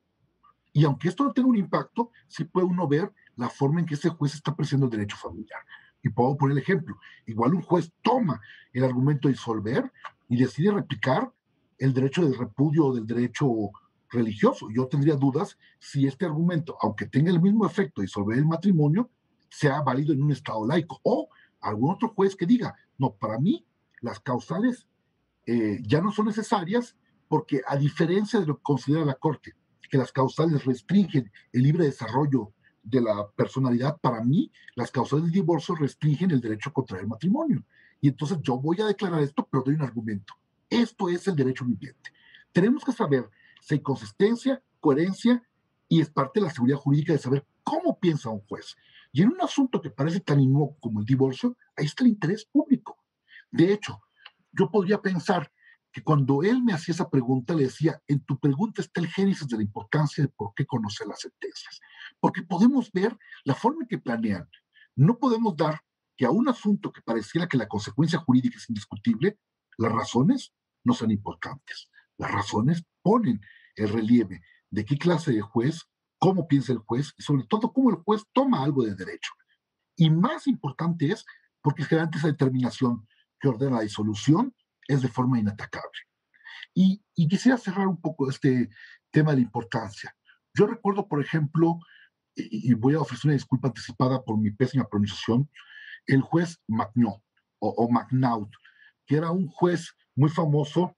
Y aunque esto no tenga un impacto, sí puede uno ver la forma en que ese juez está apreciando el derecho familiar. Y puedo poner el ejemplo. Igual un juez toma el argumento de disolver y decide replicar el derecho de repudio o del derecho religioso. Yo tendría dudas si este argumento, aunque tenga el mismo efecto de disolver el matrimonio, sea válido en un estado laico. O algún otro juez que diga, no, para mí las causales ya no son necesarias porque a diferencia de lo que considera la Corte, que las causales restringen el libre desarrollo de la personalidad, para mí las causales del divorcio restringen el derecho a contraer matrimonio. Y entonces yo voy a declarar esto, pero doy un argumento. Esto es el derecho viviente. Tenemos que saber si hay consistencia, coherencia, y es parte de la seguridad jurídica de saber cómo piensa un juez. Y en un asunto que parece tan inocuo como el divorcio, ahí está el interés público. De hecho, yo podría pensar que cuando él me hacía esa pregunta, le decía, en tu pregunta está el génesis de la importancia de por qué conocer las sentencias. Porque podemos ver la forma en que planean. No podemos dar que a un asunto que pareciera que la consecuencia jurídica es indiscutible, las razones no son importantes. Las razones ponen el relieve de qué clase de juez, cómo piensa el juez y sobre todo cómo el juez toma algo de derecho. Y más importante es porque generalmente esa determinación que ordena la disolución es de forma inatacable. Y quisiera cerrar un poco este tema de la importancia. Yo recuerdo, por ejemplo, voy a ofrecer una disculpa anticipada por mi pésima pronunciación, el juez Magnaud o Magnaud, que era un juez muy famoso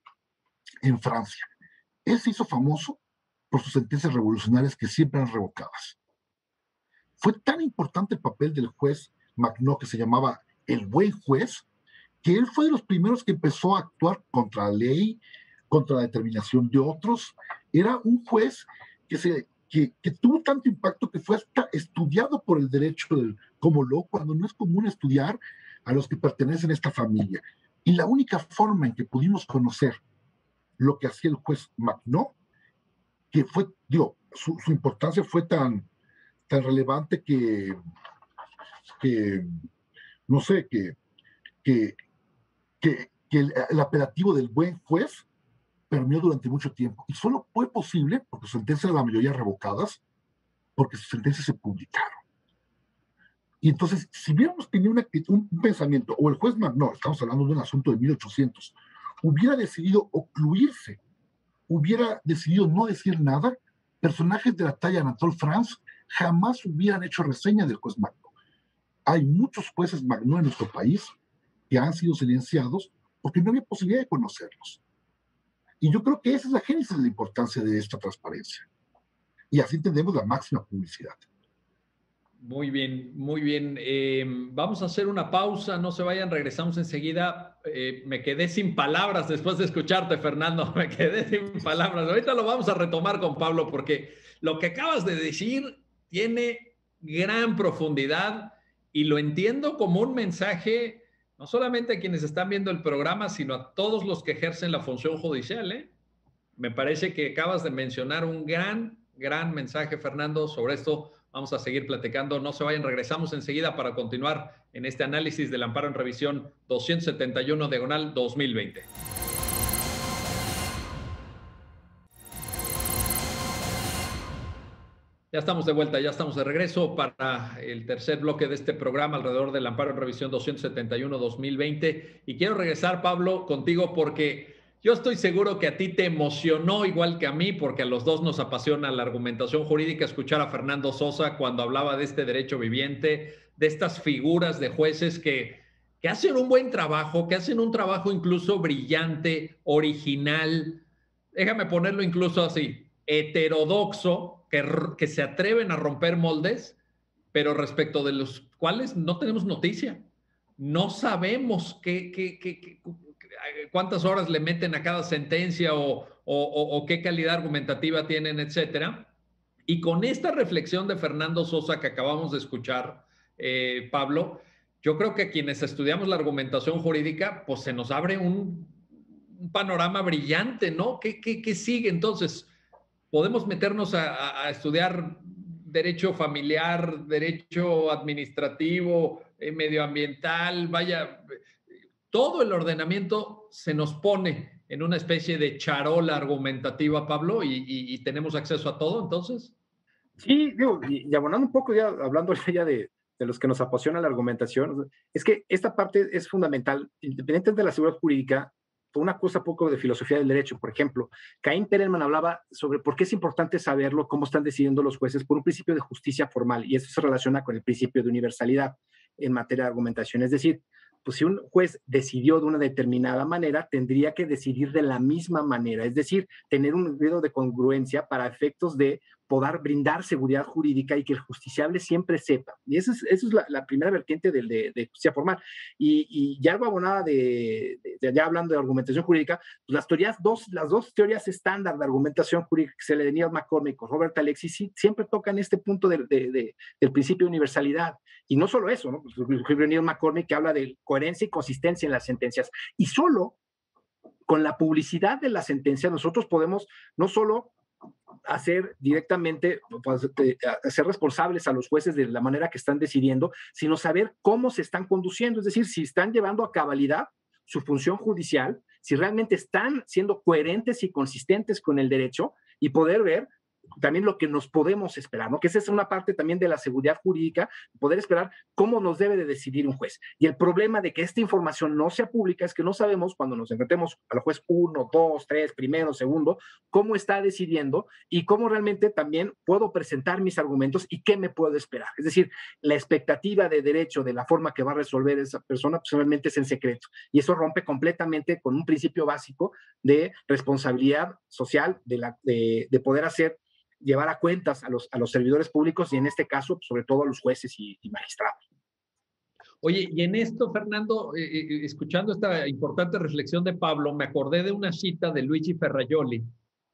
en Francia. Él se hizo famoso por sus sentencias revolucionarias que siempre eran revocadas. Fue tan importante el papel del juez Magnaud, que se llamaba el buen juez, que él fue de los primeros que empezó a actuar contra la ley, contra la determinación de otros. Era un juez que tuvo tanto impacto que fue hasta estudiado por el derecho como lo, cuando no es común estudiar a los que pertenecen a esta familia. Y la única forma en que pudimos conocer lo que hacía el juez Magno, que fue, digo, su importancia fue tan relevante que no sé, que, que el apelativo del buen juez permeó durante mucho tiempo. Y solo fue posible, porque sus sentencias, la mayoría revocadas, porque sus sentencias se publicaron. Y entonces, si hubiéramos tenido un pensamiento, o el juez Magno, estamos hablando de un asunto de 1800, hubiera decidido ocluirse, hubiera decidido no decir nada, personajes de la talla de Anatole France jamás hubieran hecho reseña del juez Magno. Hay muchos jueces Magno en nuestro país que han sido silenciados porque no había posibilidad de conocerlos. Y yo creo que esa es la génesis de la importancia de esta transparencia. Y así entendemos la máxima publicidad. Muy bien, muy bien. Vamos a hacer una pausa, no se vayan, regresamos enseguida. Me quedé sin palabras después de escucharte, Fernando, me quedé sin palabras. Ahorita lo vamos a retomar con Pablo porque lo que acabas de decir tiene gran profundidad y lo entiendo como un mensaje, no solamente a quienes están viendo el programa, sino a todos los que ejercen la función judicial, ¿eh? Me parece que acabas de mencionar un gran mensaje, Fernando, sobre esto. Vamos a seguir platicando. No se vayan, regresamos enseguida para continuar en este análisis del amparo en revisión 271/2020. Ya estamos de vuelta, ya estamos de regreso para el tercer bloque de este programa alrededor del amparo en revisión 271/2020. Y quiero regresar, Pablo, contigo porque yo estoy seguro que a ti te emocionó igual que a mí, porque a los dos nos apasiona la argumentación jurídica, escuchar a Fernando Sosa cuando hablaba de este derecho viviente, de estas figuras de jueces que hacen un buen trabajo, que hacen un trabajo incluso brillante, original, déjame ponerlo incluso así, heterodoxo, que se atreven a romper moldes, pero respecto de los cuales no tenemos noticia. No sabemos cuántas horas le meten a cada sentencia o qué calidad argumentativa tienen, etcétera. Y con esta reflexión de Fernando Sosa que acabamos de escuchar, Pablo, yo creo que quienes estudiamos la argumentación jurídica, pues se nos abre un panorama brillante, ¿no? ¿Qué sigue? Entonces, podemos meternos a estudiar derecho familiar, derecho administrativo, medioambiental, vaya, todo el ordenamiento se nos pone en una especie de charola argumentativa, Pablo, y tenemos acceso a todo, entonces. Sí, digo, y abonando un poco, ya hablando ya de los que nos apasiona la argumentación, es que esta parte es fundamental, independientemente de la seguridad jurídica, por una cosa poco de filosofía del derecho. Por ejemplo, Caín Perelman hablaba sobre por qué es importante saberlo, cómo están decidiendo los jueces, por un principio de justicia formal, y eso se relaciona con el principio de universalidad en materia de argumentación. Es decir, pues si un juez decidió de una determinada manera, tendría que decidir de la misma manera, es decir, tener un grado de congruencia para efectos de poder brindar seguridad jurídica y que el justiciable siempre sepa. Y esa es la primera vertiente de justicia formal. Y ya algo abonada ya hablando de argumentación jurídica, pues las dos teorías estándar de argumentación jurídica que se le Neil McCormick o Robert Alexis sí, siempre tocan este punto del principio de universalidad. Y no solo eso, ¿no? Pues, Neil McCormick que habla de coherencia y consistencia en las sentencias. Y solo con la publicidad de la sentencia nosotros podemos no solo hacer directamente, pues, hacer responsables a los jueces de la manera que están decidiendo, sino saber cómo se están conduciendo, es decir, si están llevando a cabalidad su función judicial, si realmente están siendo coherentes y consistentes con el derecho y poder ver también lo que nos podemos esperar, ¿no? Que esa es una parte también de la seguridad jurídica, poder esperar cómo nos debe de decidir un juez. Y el problema de que esta información no sea pública es que no sabemos cuando nos enfrentemos al juez 1, 2, 3, primero, segundo, cómo está decidiendo y cómo realmente también puedo presentar mis argumentos y qué me puedo esperar. Es decir, la expectativa de derecho de la forma que va a resolver esa persona pues realmente es en secreto. Y eso rompe completamente con un principio básico de responsabilidad social, de poder llevar a cuentas a los servidores públicos y en este caso, sobre todo a los jueces y magistrados. Oye, y en esto, Fernando, escuchando esta importante reflexión de Pablo, me acordé de una cita de Luigi Ferrajoli,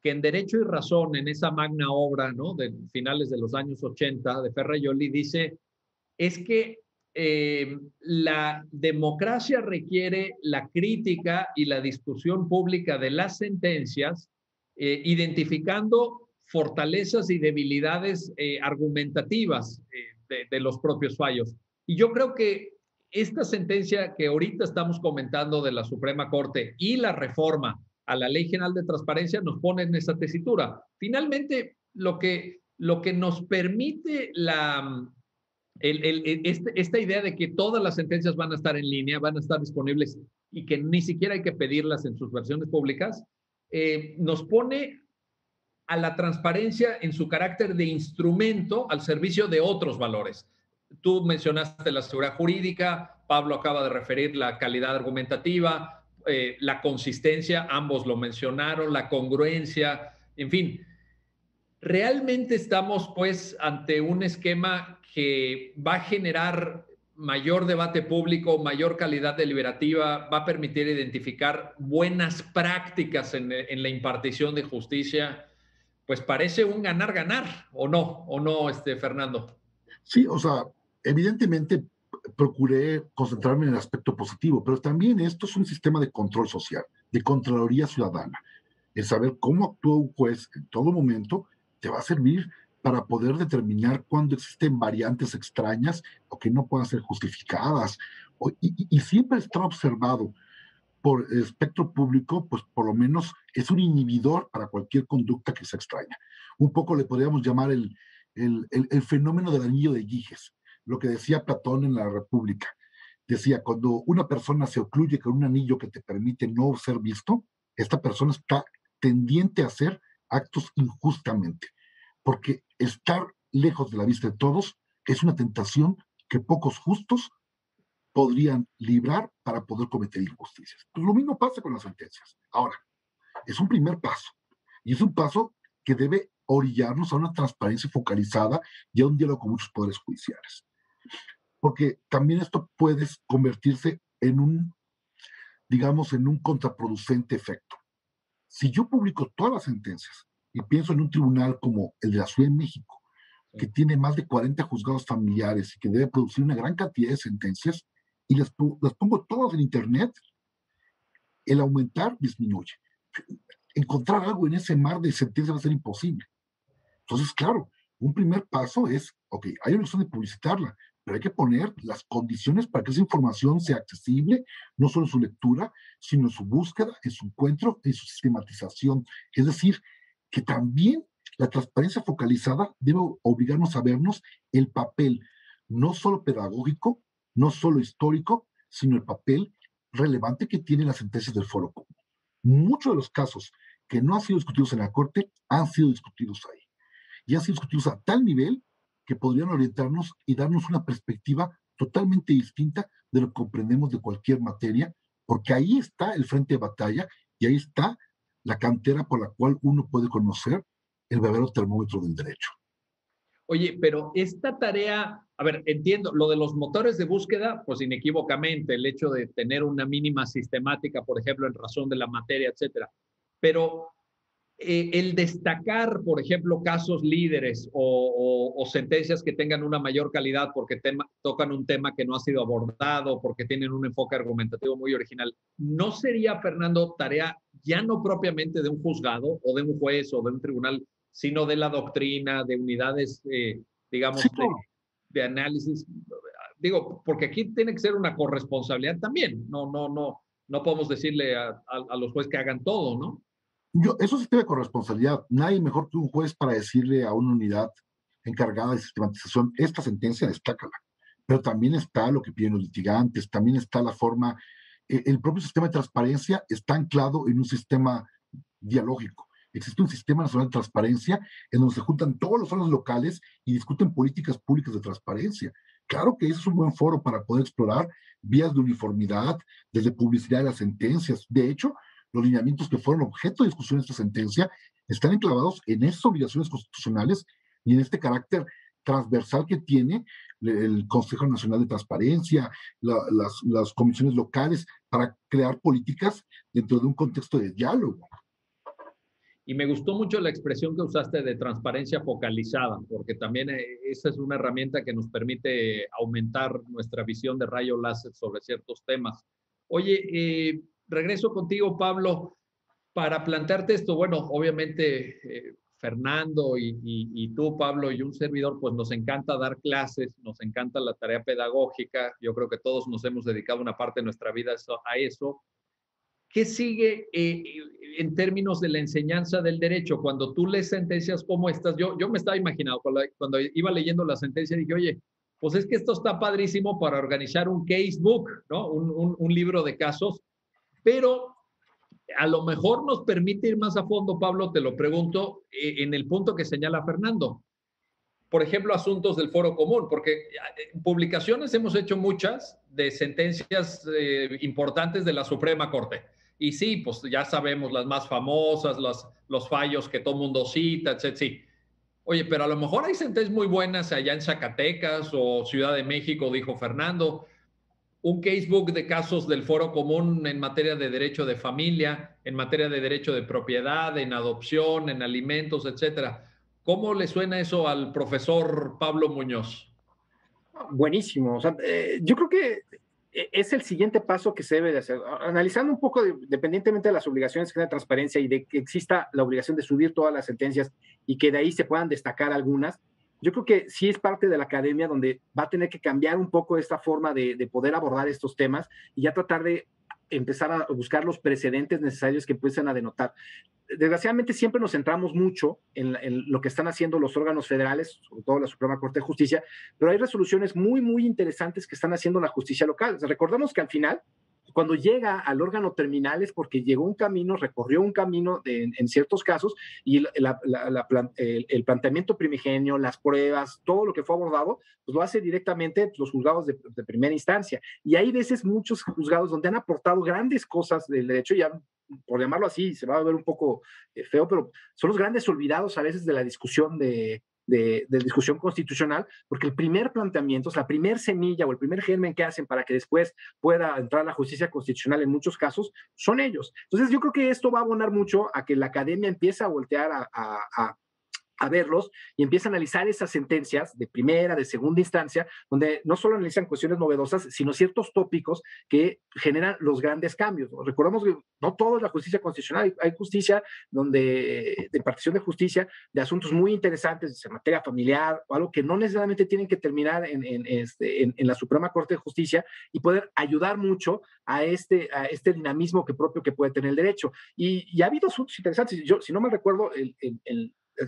que en Derecho y Razón, en esa magna obra, ¿no?, de finales de los años 80 de Ferrajoli, dice, es que la democracia requiere la crítica y la discusión pública de las sentencias, identificando fortalezas y debilidades argumentativas de los propios fallos. Y yo creo que esta sentencia que ahorita estamos comentando de la Suprema Corte y la reforma a la Ley General de Transparencia nos pone en esa tesitura. Finalmente, lo que nos permite esta idea de que todas las sentencias van a estar en línea, van a estar disponibles y que ni siquiera hay que pedirlas en sus versiones públicas, nos pone a la transparencia en su carácter de instrumento al servicio de otros valores. Tú mencionaste la seguridad jurídica, Pablo acaba de referir la calidad argumentativa, la consistencia, ambos lo mencionaron, la congruencia, en fin. Realmente estamos pues ante un esquema que va a generar mayor debate público, mayor calidad deliberativa, va a permitir identificar buenas prácticas en la impartición de justicia. Pues parece un ganar-ganar, ¿o no, Fernando? Sí, o sea, evidentemente procuré concentrarme en el aspecto positivo, pero también esto es un sistema de control social, de contraloría ciudadana. El saber cómo actúa un juez en todo momento te va a servir para poder determinar cuándo existen variantes extrañas o que no puedan ser justificadas. Y siempre estar observado por el espectro público, pues por lo menos es un inhibidor para cualquier conducta que sea extraña. Un poco le podríamos llamar el fenómeno del anillo de Giges, lo que decía Platón en la República. Decía, cuando una persona se ocluye con un anillo que te permite no ser visto, esta persona está tendiente a hacer actos injustamente, porque estar lejos de la vista de todos es una tentación que pocos justos podrían librar para poder cometer injusticias. Pues lo mismo pasa con las sentencias. Ahora, es un primer paso, y es un paso que debe orillarnos a una transparencia focalizada y a un diálogo con muchos poderes judiciales. Porque también esto puede convertirse en un, digamos, en un contraproducente efecto. Si yo publico todas las sentencias y pienso en un tribunal como el de la Ciudad de México, que tiene más de 40 juzgados familiares y que debe producir una gran cantidad de sentencias, y las pongo todas en Internet, el aumentar disminuye. Encontrar algo en ese mar de sentencias va a ser imposible. Entonces, claro, un primer paso es, ok, hay una opción de publicitarla, pero hay que poner las condiciones para que esa información sea accesible, no solo en su lectura, sino en su búsqueda, en su encuentro, en su sistematización. Es decir, que también la transparencia focalizada debe obligarnos a vernos el papel, no solo pedagógico, no solo histórico, sino el papel relevante que tienen las sentencias del Foro Común. Muchos de los casos que no han sido discutidos en la Corte han sido discutidos ahí. Y han sido discutidos a tal nivel que podrían orientarnos y darnos una perspectiva totalmente distinta de lo que comprendemos de cualquier materia, porque ahí está el frente de batalla y ahí está la cantera por la cual uno puede conocer el verdadero termómetro del derecho. Oye, pero esta tarea, a ver, entiendo, lo de los motores de búsqueda, pues inequívocamente, el hecho de tener una mínima sistemática, por ejemplo, en razón de la materia, etcétera. Pero el destacar, por ejemplo, casos líderes o sentencias que tengan una mayor calidad porque tocan un tema que no ha sido abordado, porque tienen un enfoque argumentativo muy original, ¿no sería, Fernando, tarea ya no propiamente de un juzgado o de un juez o de un tribunal, sino de la doctrina, de unidades, digamos, Sí, claro. de análisis? Digo, porque aquí tiene que ser una corresponsabilidad también. No podemos decirle a los jueces que hagan todo, ¿no? Eso sí tiene corresponsabilidad. Nadie mejor que un juez para decirle a una unidad encargada de sistematización, esta sentencia, destácala. Pero también está lo que piden los litigantes, también está la forma, el propio sistema de transparencia está anclado en un sistema dialógico. Existe un sistema nacional de transparencia en donde se juntan todos los órganos locales y discuten políticas públicas de transparencia. Claro que ese es un buen foro para poder explorar vías de uniformidad, desde publicidad de las sentencias. De hecho, los lineamientos que fueron objeto de discusión de esta sentencia están enclavados en esas obligaciones constitucionales y en este carácter transversal que tiene el Consejo Nacional de Transparencia, las comisiones locales, para crear políticas dentro de un contexto de diálogo. Y me gustó mucho la expresión que usaste de transparencia focalizada, porque también esa es una herramienta que nos permite aumentar nuestra visión de rayo láser sobre ciertos temas. Oye, regreso contigo, Pablo, para plantearte esto. Bueno, obviamente, Fernando y tú, Pablo, y un servidor, pues nos encanta dar clases, nos encanta la tarea pedagógica. Yo creo que todos nos hemos dedicado una parte de nuestra vida a eso. ¿Qué sigue en términos de la enseñanza del derecho? Cuando tú lees sentencias como estas, yo me estaba imaginando, cuando iba leyendo la sentencia, dije, oye, pues es que esto está padrísimo para organizar un casebook, ¿no? Un libro de casos, pero a lo mejor nos permite ir más a fondo, Pablo, te lo pregunto, en el punto que señala Fernando. Por ejemplo, asuntos del foro común, porque publicaciones hemos hecho muchas de sentencias importantes de la Suprema Corte. Y sí, pues ya sabemos las más famosas, los fallos que todo mundo cita, etc. Sí. Oye, pero a lo mejor hay sentencias muy buenas allá en Zacatecas o Ciudad de México, dijo Fernando. Un casebook de casos del foro común en materia de derecho de familia, en materia de derecho de propiedad, en adopción, en alimentos, etcétera. ¿Cómo le suena eso al profesor Pablo Muñoz? Buenísimo. O sea, yo creo que es el siguiente paso que se debe de hacer. Analizando un poco, dependientemente de las obligaciones que tiene transparencia y de que exista la obligación de subir todas las sentencias y que de ahí se puedan destacar algunas, yo creo que sí es parte de la academia donde va a tener que cambiar un poco esta forma de poder abordar estos temas y ya tratar de empezar a buscar los precedentes necesarios que empiecen a denotar. Desgraciadamente siempre nos centramos mucho en lo que están haciendo los órganos federales, sobre todo la Suprema Corte de Justicia, pero hay resoluciones muy, muy interesantes que están haciendo la justicia local. O sea, recordemos que al final, cuando llega al órgano terminal es porque llegó un camino, recorrió un camino en ciertos casos y el planteamiento primigenio, las pruebas, todo lo que fue abordado, pues lo hace directamente los juzgados de primera instancia. Y hay veces muchos juzgados donde han aportado grandes cosas del derecho, ya por llamarlo así, se va a ver un poco feo, pero son los grandes olvidados a veces de la discusión de discusión constitucional, porque el primer planteamiento, o sea, la primer semilla o el primer germen que hacen para que después pueda entrar la justicia constitucional en muchos casos, son ellos. Entonces yo creo que esto va a abonar mucho a que la academia empiece a voltear a verlos y empieza a analizar esas sentencias de primera, de segunda instancia, donde no solo analizan cuestiones novedosas, sino ciertos tópicos que generan los grandes cambios. Recordemos que no todo es la justicia constitucional, hay justicia de impartición de justicia, de asuntos muy interesantes en materia familiar, o algo que no necesariamente tienen que terminar en la Suprema Corte de Justicia y poder ayudar mucho a este dinamismo propio que puede tener el derecho. Y ha habido asuntos interesantes. Yo, si no mal recuerdo,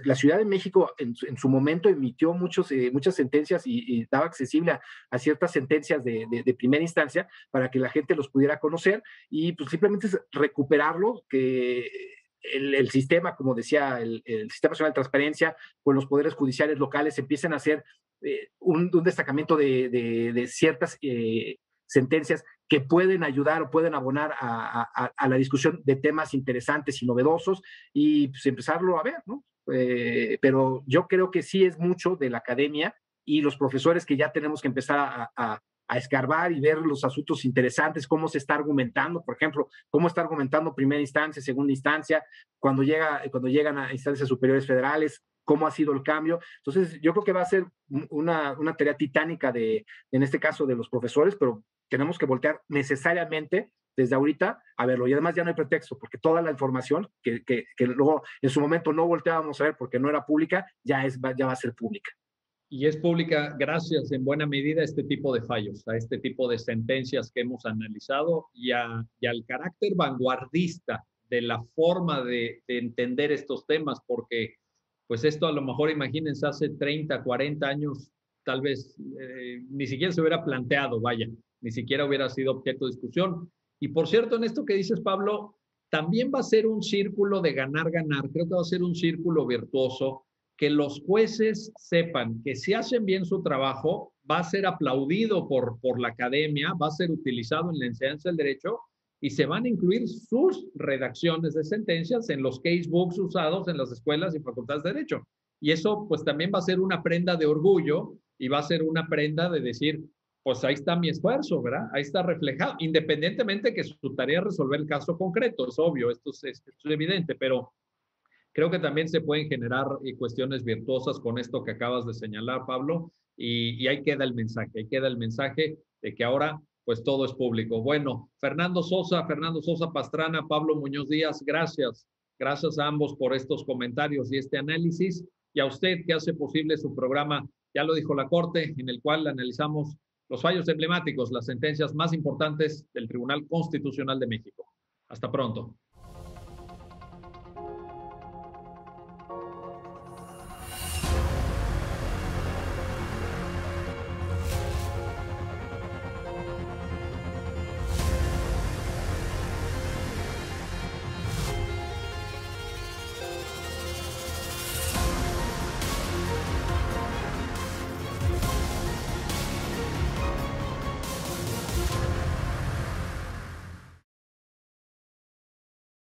la Ciudad de México en su momento emitió muchas sentencias y daba accesible a ciertas sentencias de primera instancia para que la gente los pudiera conocer y pues simplemente es recuperarlo, que el sistema, como decía, el Sistema Nacional de Transparencia con los poderes judiciales locales empiecen a hacer un destacamiento de ciertas sentencias que pueden ayudar o pueden abonar a la discusión de temas interesantes y novedosos y pues empezarlo a ver, ¿no? Pero yo creo que sí es mucho de la academia y los profesores que ya tenemos que empezar a escarbar y ver los asuntos interesantes, cómo se está argumentando, por ejemplo, cómo está argumentando primera instancia, segunda instancia, cuando llegan a instancias superiores federales, cómo ha sido el cambio. Entonces, yo creo que va a ser una tarea titánica en este caso de los profesores, pero tenemos que voltear necesariamente desde ahorita a verlo. Y además ya no hay pretexto, porque toda la información que luego en su momento no volteábamos a ver porque no era pública, ya va a ser pública. Y es pública gracias en buena medida a este tipo de fallos, a este tipo de sentencias que hemos analizado y al carácter vanguardista de la forma de entender estos temas, porque pues esto a lo mejor, imagínense, hace 30, 40 años, tal vez ni siquiera se hubiera planteado, vaya, ni siquiera hubiera sido objeto de discusión. Y por cierto, en esto que dices, Pablo, también va a ser un círculo de ganar-ganar, creo que va a ser un círculo virtuoso, que los jueces sepan que si hacen bien su trabajo, va a ser aplaudido por la academia, va a ser utilizado en la enseñanza del derecho y se van a incluir sus redacciones de sentencias en los casebooks usados en las escuelas y facultades de derecho. Y eso pues también va a ser una prenda de orgullo y va a ser una prenda de decir, pues ahí está mi esfuerzo, ¿verdad? Ahí está reflejado, independientemente que su tarea es resolver el caso concreto, es obvio, esto es evidente, pero Creo que también se pueden generar cuestiones virtuosas con esto que acabas de señalar, Pablo, y ahí queda el mensaje de que ahora pues todo es público. Bueno, Fernando Sosa Pastrana, Pablo Muñoz Díaz, gracias. Gracias a ambos por estos comentarios y este análisis, y a usted que hace posible su programa, ya lo dijo la Corte, en el cual analizamos los fallos emblemáticos, las sentencias más importantes del Tribunal Constitucional de México. Hasta pronto.